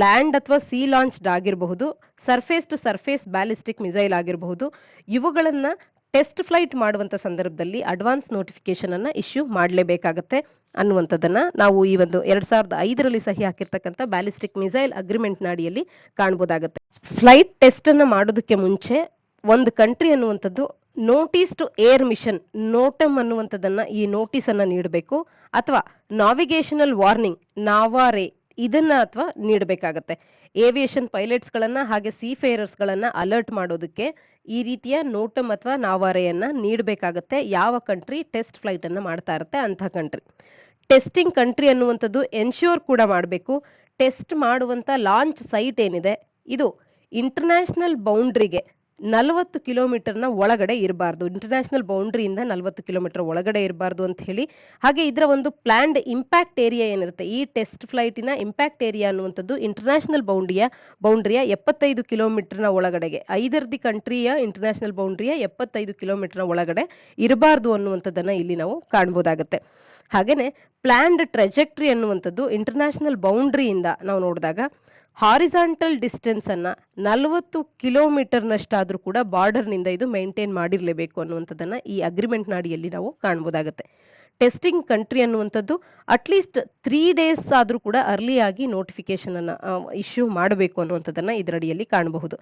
ಲ್ಯಾಂಡ್ ಅಥವಾ ಸಿ ಲಾಂಚ್ಡ್ ಆಗಿರಬಹುದು, surface to surface ballistic missile ಆಗಿರಬಹುದು, ಇವುಗಳನ್ನ ಟೆಸ್ಟ್ ಫ್ಲೈಟ್ ಮಾಡುವಂತ ಸಂದರ್ಭದಲ್ಲಿ ಅಡ್ವಾನ್ಸ್ ನೋಟಿಫಿಕೇಶನ್ ಅನ್ನ ಇಶ್ಯೂ ಮಾಡಲೇಬೇಕಾಗತ್ತೆ ಅನ್ನುವಂಥದ್ದನ್ನ ನಾವು ಈ ಒಂದು 2005ರಲ್ಲಿ ಸಹಿ ಹಾಕಿರ್ತಕ್ಕಂಥ ಬ್ಯಾಲಿಸ್ಟಿಕ್ ಮಿಸೈಲ್ ಅಗ್ರಿಮೆಂಟ್ ಅಡಿಯಲ್ಲಿ ಕಾಣಬಹುದಾಗುತ್ತೆ. ಫ್ಲೈಟ್ ಟೆಸ್ಟ್ ಅನ್ನ ಮಾಡೋದಕ್ಕೆ ಮುಂಚೆ ಒಂದು ಕಂಟ್ರಿ ಅನ್ನುವಂಥದ್ದು ನೋಟಿಸ್ ಟು ಏರ್ ಮಿಷನ್ ನೋಟಮ್ ಅನ್ನುವಂಥದ್ದನ್ನ ಈ ನೋಟಿಸ್ ಅನ್ನ ನೀಡಬೇಕು, ಅಥವಾ ನಾವಿಗೇಷನಲ್ ವಾರ್ನಿಂಗ್ ನಾವಾರೆ ಇದನ್ನ ಅಥವಾ ನೀಡಬೇಕಾಗತ್ತೆ. ಏವಿಯೇಷನ್ ಪೈಲಟ್ಸ್ ಗಳನ್ನ ಹಾಗೆ ಸೀಫೇರರ್ಸ್ ಗಳನ್ನ ಅಲರ್ಟ್ ಮಾಡೋದಕ್ಕೆ ಈ ರೀತಿಯ ನೋಟಮ್ ಅಥವಾ ನಾವಾರೆಯನ್ನ ನೀಡಬೇಕಾಗತ್ತೆ ಯಾವ ಕಂಟ್ರಿ ಟೆಸ್ಟ್ ಫ್ಲೈಟ್ ಅನ್ನ ಮಾಡ್ತಾ ಇರುತ್ತೆ ಅಂತ ಕಂಟ್ರಿ. ಟೆಸ್ಟಿಂಗ್ ಕಂಟ್ರಿ ಅನ್ನುವಂಥದ್ದು ಎನ್ಶ್ಯೂರ್ ಕೂಡ ಮಾಡಬೇಕು ಟೆಸ್ಟ್ ಮಾಡುವಂತ ಲಾಂಚ್ ಸೈಟ್ ಏನಿದೆ ಇದು ಇಂಟರ್ನ್ಯಾಷನಲ್ ಬೌಂಡ್ರಿಗೆ 40 ಕಿಲೋಮೀಟರ್ನ ಒಳಗಡೆ ಇರಬಾರ್ದು, ಇಂಟರ್ನ್ಯಾಷನಲ್ ಬೌಂಡ್ರಿಯಿಂದ 40 ಕಿಲೋಮೀಟರ್ ಒಳಗಡೆ ಇರಬಾರ್ದು ಅಂತ ಹೇಳಿ. ಹಾಗೆ ಇದರ ಒಂದು ಪ್ಲಾನ್ಡ್ ಇಂಪ್ಯಾಕ್ಟ್ ಏರಿಯಾ ಏನಿರುತ್ತೆ, ಈ ಟೆಸ್ಟ್ ಫ್ಲೈಟಿನ ಇಂಪ್ಯಾಕ್ಟ್ ಏರಿಯಾ ಅನ್ನುವಂಥದ್ದು ಇಂಟರ್ನ್ಯಾಷನಲ್ ಬೌಂಡ್ರಿಯ 75 ಕಿಲೋಮೀಟರ್ನ ಒಳಗಡೆಗೆ, ಐದರ್ದಿ ಕಂಟ್ರಿಯ ಇಂಟರ್ನ್ಯಾಷನಲ್ ಬೌಂಡ್ರಿಯ 75 ಕಿಲೋಮೀಟರ್ನ ಒಳಗಡೆ ಇರಬಾರ್ದು ಅನ್ನುವಂಥದ್ದನ್ನ ಇಲ್ಲಿ ನಾವು ಕಾಣ್ಬೋದಾಗತ್ತೆ. ಹಾಗೇನೆ ಪ್ಲಾನ್ಡ್ ಟ್ರೆಜೆಕ್ಟ್ರಿ ಅನ್ನುವಂಥದ್ದು ಇಂಟರ್ನ್ಯಾಷನಲ್ ಬೌಂಡ್ರಿಯಿಂದ ನಾವು ನೋಡಿದಾಗ ಹಾರಿಸಾಂಟಲ್ ಡಿಸ್ಟೆನ್ಸ್ ಅನ್ನ 40 ಕಿಲೋಮೀಟರ್ನಷ್ಟಾದ್ರೂ ಕೂಡ ಬಾರ್ಡರ್ನಿಂದ ಇದು ಮೇಂಟೈನ್ ಮಾಡಿರ್ಲೇಬೇಕು ಅನ್ನುವಂಥದ್ದನ್ನ ಈ ಅಗ್ರಿಮೆಂಟ್ ಅಡಿಯಲ್ಲಿ ನಾವು ಕಾಣ್ಬೋದಾಗತ್ತೆ. ಟೆಸ್ಟಿಂಗ್ ಕಂಟ್ರಿ ಅನ್ನುವಂಥದ್ದು ಅಟ್ಲೀಸ್ಟ್ 3 days ಆದ್ರೂ ಕೂಡ ಅರ್ಲಿ ಆಗಿ ನೋಟಿಫಿಕೇಶನ್ ಅನ್ನ ಇಶ್ಯೂ ಮಾಡಬೇಕು ಅನ್ನುವಂಥದ್ದನ್ನ ಇದರಡಿಯಲ್ಲಿ ಕಾಣಬಹುದು.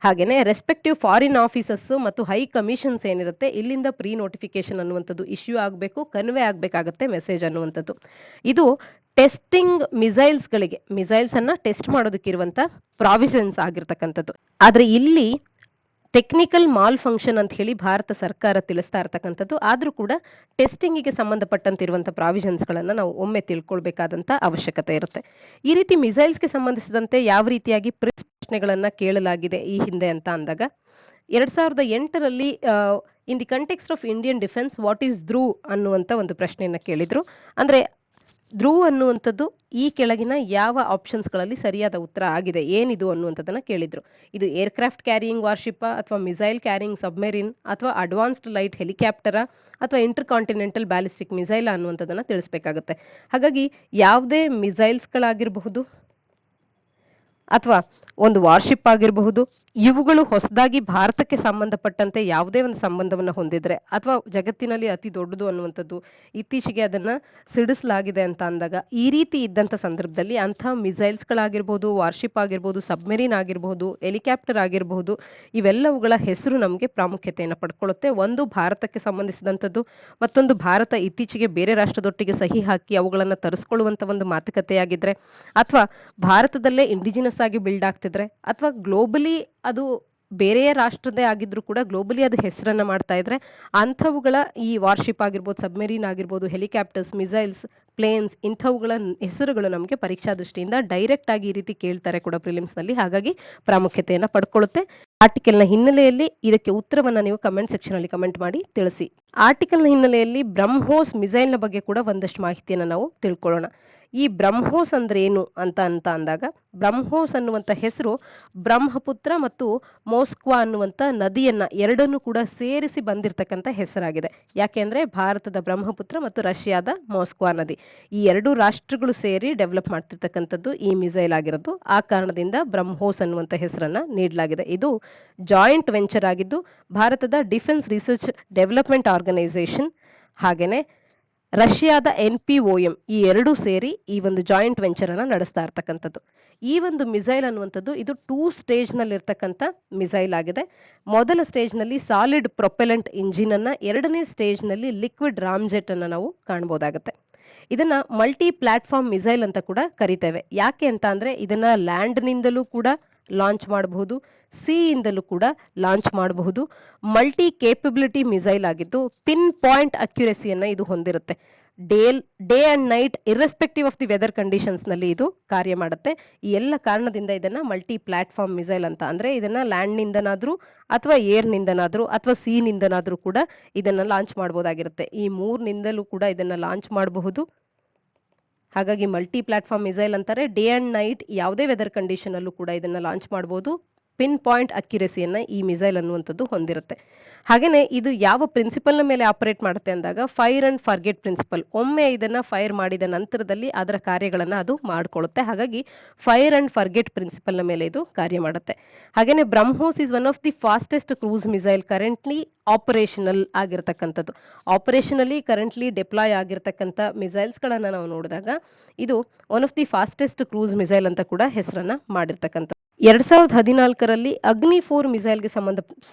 ಹಾಗೇನೆ ರೆಸ್ಪೆಕ್ಟಿವ್ ಫಾರಿನ್ ಆಫೀಸರ್ಸ್ ಮತ್ತು ಹೈ ಕಮಿಷನ್ಸ್ ಏನಿರುತ್ತೆ ಇಲ್ಲಿಂದ ಪ್ರೀ ನೋಟಿಫಿಕೇಶನ್ ಅನ್ನುವಂಥದ್ದು ಇಶ್ಯೂ ಆಗಬೇಕು, ಕನ್ವೆ ಆಗ್ಬೇಕಾಗತ್ತೆ ಮೆಸೇಜ್ ಅನ್ನುವಂಥದ್ದು. ಇದು ಟೆಸ್ಟಿಂಗ್ ಮಿಸೈಲ್ಸ್ ಅನ್ನ ಟೆಸ್ಟ್ ಮಾಡೋದಕ್ಕಿರುವಂತ ಪ್ರಾವಿಷನ್ಸ್ ಆಗಿರ್ತಕ್ಕಂಥದ್ದು. ಆದ್ರೆ ಇಲ್ಲಿ ಟೆಕ್ನಿಕಲ್ ಮಾಲ್ ಫಂಕ್ಷನ್ ಅಂತ ಹೇಳಿ ಭಾರತ ಸರ್ಕಾರ ತಿಳಿಸ್ತಾ ಇರ್ತಕ್ಕಂಥದ್ದು, ಆದ್ರೂ ಕೂಡ ಟೆಸ್ಟಿಂಗಿಗೆ ಸಂಬಂಧಪಟ್ಟಂತಿರುವಂತ ಪ್ರಾವಿಷನ್ಸ್ ಗಳನ್ನ ನಾವು ಒಮ್ಮೆ ತಿಳ್ಕೊಳ್ಬೇಕಾದಂತ ಅವಶ್ಯಕತೆ ಇರುತ್ತೆ. ಈ ರೀತಿ ಮಿಸೈಲ್ಸ್ಗೆ ಸಂಬಂಧಿಸಿದಂತೆ ಯಾವ ರೀತಿಯಾಗಿ ಪ್ರಶ್ನೆಗಳನ್ನ ಕೇಳಲಾಗಿದೆ ಈ ಹಿಂದೆ ಅಂತ ಅಂದಾಗ 2008ರಲ್ಲಿ in the context of Indian defence what is Dhruv ಅನ್ನುವಂತ ಒಂದು ಪ್ರಶ್ನೆಯನ್ನ ಕೇಳಿದ್ರು. ಅಂದ್ರೆ ಧ್ರುವ್ ಅನ್ನುವಂಥದ್ದು ಈ ಕೆಳಗಿನ ಯಾವ ಆಪ್ಷನ್ಸ್ಗಳಲ್ಲಿ ಸರಿಯಾದ ಉತ್ತರ ಆಗಿದೆ, ಏನಿದು ಅನ್ನುವಂಥದ್ದನ್ನ ಕೇಳಿದ್ರು. ಇದು ಏರ್ಕ್ರಾಫ್ಟ್ ಕ್ಯಾರಿಯಿಂಗ್ ವಾರ್ಶಿಪ್ ಅಥವಾ ಮಿಸೈಲ್ ಕ್ಯಾರಿಯಿಂಗ್ ಸಬ್ಮೆರಿನ್ ಅಥವಾ ಅಡ್ವಾನ್ಸ್ಡ್ ಲೈಟ್ ಹೆಲಿಕಾಪ್ಟರ ಅಥವಾ ಇಂಟರ್ ಕಾಂಟಿನೆಂಟಲ್ ಬ್ಯಾಲಿಸ್ಟಿಕ್ ಮಿಸೈಲ್ ಅನ್ನುವಂಥದ್ದನ್ನ ತಿಳಿಸ್ಬೇಕಾಗುತ್ತೆ. ಹಾಗಾಗಿ ಯಾವುದೇ ಮಿಸೈಲ್ಸ್ಗಳಾಗಿರಬಹುದು ಅಥವಾ ಒಂದು ವಾರ್ಶಿಪ್ ಆಗಿರಬಹುದು ಇವುಗಳು ಹೊಸದಾಗಿ ಭಾರತಕ್ಕೆ ಸಂಬಂಧಪಟ್ಟಂತೆ ಯಾವುದೇ ಒಂದು ಸಂಬಂಧವನ್ನ ಹೊಂದಿದ್ರೆ ಅಥವಾ ಜಗತ್ತಿನಲ್ಲಿ ಅತಿ ದೊಡ್ಡದು ಅನ್ನುವಂಥದ್ದು ಇತ್ತೀಚೆಗೆ ಅದನ್ನ ಸಿಡಿಸಲಾಗಿದೆ ಅಂತ ಅಂದಾಗ ಈ ರೀತಿ ಇದ್ದಂಥ ಸಂದರ್ಭದಲ್ಲಿ ಅಂಥ ಮಿಸೈಲ್ಸ್ಗಳಾಗಿರ್ಬೋದು, ವಾರ್ಶಿಪ್ ಆಗಿರ್ಬೋದು, ಸಬ್ಮೆರಿನ್ ಆಗಿರಬಹುದು, ಹೆಲಿಕಾಪ್ಟರ್ ಆಗಿರಬಹುದು, ಇವೆಲ್ಲವುಗಳ ಹೆಸರು ನಮಗೆ ಪ್ರಾಮುಖ್ಯತೆಯನ್ನು ಪಡ್ಕೊಳ್ಳುತ್ತೆ. ಒಂದು ಭಾರತಕ್ಕೆ ಸಂಬಂಧಿಸಿದಂಥದ್ದು, ಮತ್ತೊಂದು ಭಾರತ ಇತ್ತೀಚೆಗೆ ಬೇರೆ ರಾಷ್ಟ್ರದೊಟ್ಟಿಗೆ ಸಹಿ ಹಾಕಿ ಅವುಗಳನ್ನು ತರಿಸ್ಕೊಳ್ಳುವಂಥ ಒಂದು ಮಾತುಕತೆಯಾಗಿದ್ರೆ, ಅಥವಾ ಭಾರತದಲ್ಲೇ ಇಂಡಿಜಿನಸ್ ಆಗಿ ಬಿಲ್ಡ್ ಆಗ್ತಿದ್ರೆ, ಅಥವಾ ಗ್ಲೋಬಲಿ ಅದು ಬೇರೆಯ ರಾಷ್ಟ್ರದೇ ಆಗಿದ್ರು ಕೂಡ ಗ್ಲೋಬಲಿ ಅದು ಹೆಸರನ್ನ ಮಾಡ್ತಾ ಇದ್ರೆ ಅಂಥವುಗಳ ಈ ವಾರ್ಶಿಪ್ ಆಗಿರ್ಬೋದು, ಸಬ್ಮೆರೀನ್ ಆಗಿರ್ಬೋದು, ಹೆಲಿಕಾಪ್ಟರ್ಸ್, ಮಿಸೈಲ್ಸ್, ಪ್ಲೇನ್ಸ್ ಇಂಥವುಗಳ ಹೆಸರುಗಳು ನಮಗೆ ಪರೀಕ್ಷಾ ದೃಷ್ಟಿಯಿಂದ ಡೈರೆಕ್ಟ್ ಆಗಿ ಈ ರೀತಿ ಕೇಳ್ತಾರೆ ಕೂಡ ಪ್ರಿಲಿಮ್ಸ್ ನಲ್ಲಿ. ಹಾಗಾಗಿ ಪ್ರಾಮುಖ್ಯತೆಯನ್ನ ಪಡ್ಕೊಳ್ಳುತ್ತೆ. ಆರ್ಟಿಕಲ್ನ ಹಿನ್ನೆಲೆಯಲ್ಲಿ ಇದಕ್ಕೆ ಉತ್ತರವನ್ನ ನೀವು ಕಮೆಂಟ್ ಸೆಕ್ಷನ್ ಅಲ್ಲಿ ಕಮೆಂಟ್ ಮಾಡಿ ತಿಳಿಸಿ. ಆರ್ಟಿಕಲ್ನ ಹಿನ್ನೆಲೆಯಲ್ಲಿ ಬ್ರಹ್ಮೋಸ್ ಮಿಸೈಲ್ನ ಬಗ್ಗೆ ಕೂಡ ಒಂದಷ್ಟು ಮಾಹಿತಿಯನ್ನು ನಾವು ತಿಳ್ಕೊಳ್ಳೋಣ. ಈ ಬ್ರಹ್ಮೋಸ್ ಅಂದ್ರೆ ಏನು ಅಂತ ಅಂದಾಗ, ಬ್ರಹ್ಮೋಸ್ ಅನ್ನುವಂಥ ಹೆಸರು ಬ್ರಹ್ಮಪುತ್ರ ಮತ್ತು ಮೋಸ್ಕ್ವಾ ಅನ್ನುವಂಥ ನದಿಯನ್ನ ಎರಡನ್ನೂ ಕೂಡ ಸೇರಿಸಿ ಬಂದಿರತಕ್ಕಂಥ ಹೆಸರಾಗಿದೆ. ಯಾಕೆಂದ್ರೆ ಭಾರತದ ಬ್ರಹ್ಮಪುತ್ರ ಮತ್ತು ರಷ್ಯಾದ ಮೋಸ್ಕ್ವಾ ನದಿ, ಈ ಎರಡು ರಾಷ್ಟ್ರಗಳು ಸೇರಿ ಡೆವಲಪ್ ಮಾಡ್ತಿರ್ತಕ್ಕಂಥದ್ದು ಈ ಮಿಸೈಲ್ ಆಗಿರೋದು. ಆ ಕಾರಣದಿಂದ ಬ್ರಹ್ಮೋಸ್ ಅನ್ನುವಂಥ ಹೆಸರನ್ನ ನೀಡಲಾಗಿದೆ. ಇದು ಜಾಯಿಂಟ್ ವೆಂಚರ್ ಆಗಿದ್ದು ಭಾರತದ ಡಿಫೆನ್ಸ್ ರಿಸರ್ಚ್ ಡೆವಲಪ್ಮೆಂಟ್ ಆರ್ಗನೈಸೇಷನ್ ಹಾಗೇನೆ ರಷ್ಯಾದ NPOM ಈ ಎರಡೂ ಸೇರಿ ಈ ಒಂದು ಜಾಯಿಂಟ್ ವೆಂಚರ್ ಅನ್ನ ನಡೆಸ್ತಾ ಇರ್ತಕ್ಕಂಥದ್ದು. ಈ ಒಂದು ಮಿಸೈಲ್ ಅನ್ನುವಂಥದ್ದು ಇದು 2 ಸ್ಟೇಜ್ ನಲ್ಲಿ ಇರ್ತಕ್ಕಂಥ ಮಿಸೈಲ್ ಆಗಿದೆ. ಮೊದಲ ಸ್ಟೇಜ್ ನಲ್ಲಿ ಸಾಲಿಡ್ ಪ್ರೊಪೆಲೆಂಟ್ ಇಂಜಿನ್ ಅನ್ನ, ಎರಡನೇ ಸ್ಟೇಜ್ ನಲ್ಲಿ ಲಿಕ್ವಿಡ್ ರಾಮ್ಜೆಟ್ ಅನ್ನ ನಾವು ಕಾಣಬಹುದಾಗುತ್ತೆ. ಇದನ್ನ ಮಲ್ಟಿ ಪ್ಲಾಟ್ಫಾರ್ಮ್ ಮಿಸೈಲ್ ಅಂತ ಕೂಡ ಕರಿತೇವೆ. ಯಾಕೆ ಅಂತ ಅಂದ್ರೆ ಇದನ್ನ ಲ್ಯಾಂಡ್ ನಿಂದಲೂ ಕೂಡ ಲಾಂಚ್ ಮಾಡಬಹುದು, ಸಿ ಇಂದಲೂ ಕೂಡ ಲಾಂಚ್ ಮಾಡಬಹುದು. ಮಲ್ಟಿ ಕೇಪಬಿಲಿಟಿ ಮಿಸೈಲ್ ಆಗಿದ್ದು ಪಿನ್ ಪಾಯಿಂಟ್ ಅಕ್ಯುರೆಸಿಯನ್ನ ಇದು ಹೊಂದಿರುತ್ತೆ. Day and night irrespective of the weather conditions ನಲ್ಲಿ ಇದು ಕಾರ್ಯ ಮಾಡುತ್ತೆ. ಈ ಎಲ್ಲ ಕಾರಣದಿಂದ ಇದನ್ನ ಮಲ್ಟಿ ಪ್ಲಾಟ್ಫಾರ್ಮ್ ಮಿಸೈಲ್ ಅಂತ, ಅಂದ್ರೆ ಇದನ್ನ ಲ್ಯಾಂಡ್ ನಿಂದನಾದ್ರೂ ಅಥವಾ ಏರ್ ನಿಂದನಾದ್ರೂ ಅಥವಾ ಸಿ ನಿಂದನಾದ್ರೂ ಕೂಡ ಇದನ್ನ ಲಾಂಚ್ ಮಾಡಬಹುದಾಗಿರುತ್ತೆ. ಈ ಮೂರ್ನಿಂದಲೂ ಕೂಡ ಇದನ್ನ ಲಾಂಚ್ ಮಾಡಬಹುದು. ಹಾಗಾಗಿ ಮಲ್ಟಿ ಪ್ಲಾಟ್ಫಾರ್ಮ್ ಮಿಸೈಲ್ ಅಂತಾರೆ. ಡೇ ಅಂಡ್ ನೈಟ್ ಯಾವುದೇ ವೆದರ್ ಕಂಡೀಷನ್ ಅಲ್ಲೂ ಕೂಡ ಇದನ್ನ ಲಾಂಚ್ ಮಾಡಬಹುದು. ಪಿನ್ ಪಾಯಿಂಟ್ ಅಕ್ಯುರೆಸಿಯನ್ನ ಈ ಮಿಸೈಲ್ ಅನ್ನುವಂಥದ್ದು ಹೊಂದಿರುತ್ತೆ. ಹಾಗೇನೆ ಇದು ಯಾವ ಪ್ರಿನ್ಸಿಪಲ್ ನ ಮೇಲೆ ಆಪರೇಟ್ ಮಾಡುತ್ತೆ ಅಂದಾಗ ಫೈರ್ ಅಂಡ್ ಫರ್ಗೆಟ್ ಪ್ರಿನ್ಸಿಪಲ್. ಒಮ್ಮೆ ಇದನ್ನ ಫೈರ್ ಮಾಡಿದ ನಂತರದಲ್ಲಿ ಅದರ ಕಾರ್ಯಗಳನ್ನ ಅದು ಮಾಡ್ಕೊಳ್ಳುತ್ತೆ. ಹಾಗಾಗಿ ಫೈರ್ ಅಂಡ್ ಫರ್ಗೆಟ್ ಪ್ರಿನ್ಸಿಪಲ್ ನ ಮೇಲೆ ಇದು ಕಾರ್ಯ ಮಾಡುತ್ತೆ. ಹಾಗೇನೆ BrahMos is one of the fastest cruise missile currently operational ಆಗಿರತಕ್ಕಂಥದ್ದು. ಆಪರೇಷನಲಿ ಕರೆಂಟ್ಲಿ ಡಿಪ್ಲಾಯ್ ಆಗಿರ್ತಕ್ಕಂಥ ಮಿಸೈಲ್ಸ್ ಗಳನ್ನ ನಾವು ನೋಡಿದಾಗ ಇದು one of the fastest cruise missile ಅಂತ ಕೂಡ ಹೆಸರನ್ನ ಮಾಡಿರ್ತಕ್ಕಂಥ. 2014ರಲ್ಲಿ ಅಗ್ನಿ 4 ಮಿಸೈಲ್ಗೆ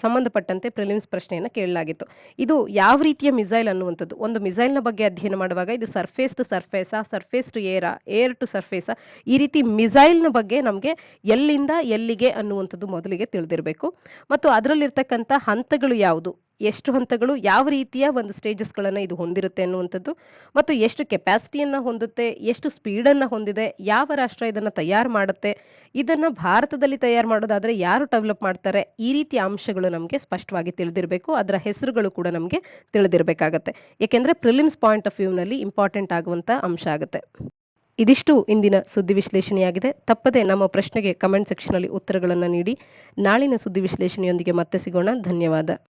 ಸಂಬಂಧಪಟ್ಟಂತೆ ಪ್ರಿಲಿಮ್ಸ್ ಪ್ರಶ್ನೆಯನ್ನು ಕೇಳಲಾಗಿತ್ತು. ಇದು ಯಾವ ರೀತಿಯ ಮಿಸೈಲ್ ಅನ್ನುವಂಥದ್ದು, ಒಂದು ಮಿಸೈಲ್ನ ಬಗ್ಗೆ ಅಧ್ಯಯನ ಮಾಡುವಾಗ ಇದು ಸರ್ಫೇಸ್ ಟು ಸರ್ಫೇಸಾ, ಸರ್ಫೇಸ್ ಟು ಏರಾ, ಏರ್ ಟು ಸರ್ಫೇಸಾ, ಈ ರೀತಿ ಮಿಸೈಲ್ನ ಬಗ್ಗೆ ನಮಗೆ ಎಲ್ಲಿಂದ ಎಲ್ಲಿಗೆ ಅನ್ನುವಂಥದ್ದು ಮೊದಲಿಗೆ ತಿಳಿದಿರಬೇಕು. ಮತ್ತು ಅದರಲ್ಲಿರ್ತಕ್ಕಂಥ ಹಂತಗಳು ಯಾವುದು, ಎಷ್ಟು ಹಂತಗಳು, ಯಾವ ರೀತಿಯ ಒಂದು ಸ್ಟೇಜಸ್ಗಳನ್ನು ಇದು ಹೊಂದಿರುತ್ತೆ ಅನ್ನುವಂಥದ್ದು, ಮತ್ತು ಎಷ್ಟು ಕೆಪಾಸಿಟಿಯನ್ನ ಹೊಂದುತ್ತೆ, ಎಷ್ಟು ಸ್ಪೀಡನ್ನು ಹೊಂದಿದೆ, ಯಾವ ರಾಷ್ಟ್ರ ಇದನ್ನು ತಯಾರು ಮಾಡುತ್ತೆ, ಇದನ್ನ ಭಾರತದಲ್ಲಿ ತಯಾರು ಮಾಡೋದಾದ್ರೆ ಯಾರು ಡೆವಲಪ್ ಮಾಡ್ತಾರೆ, ಈ ರೀತಿಯ ಅಂಶಗಳು ನಮಗೆ ಸ್ಪಷ್ಟವಾಗಿ ತಿಳಿದಿರಬೇಕು. ಅದರ ಹೆಸರುಗಳು ಕೂಡ ನಮಗೆ ತಿಳಿದಿರಬೇಕಾಗತ್ತೆ. ಯಾಕೆಂದ್ರೆ ಪ್ರಿಲಿಮ್ಸ್ ಪಾಯಿಂಟ್ ಆಫ್ ವ್ಯೂ ನಲ್ಲಿ ಇಂಪಾರ್ಟೆಂಟ್ ಆಗುವಂತ ಅಂಶ ಆಗುತ್ತೆ. ಇದಿಷ್ಟು ಇಂದಿನ ಸುದ್ದಿ ವಿಶ್ಲೇಷಣೆಯಾಗಿದೆ. ತಪ್ಪದೆ ನಮ್ಮ ಪ್ರಶ್ನೆಗೆ ಕಮೆಂಟ್ ಸೆಕ್ಷನ್ ಅಲ್ಲಿ ಉತ್ತರಗಳನ್ನು ನೀಡಿ. ನಾಳಿನ ಸುದ್ದಿ ವಿಶ್ಲೇಷಣೆಯೊಂದಿಗೆ ಮತ್ತೆ ಸಿಗೋಣ. ಧನ್ಯವಾದ.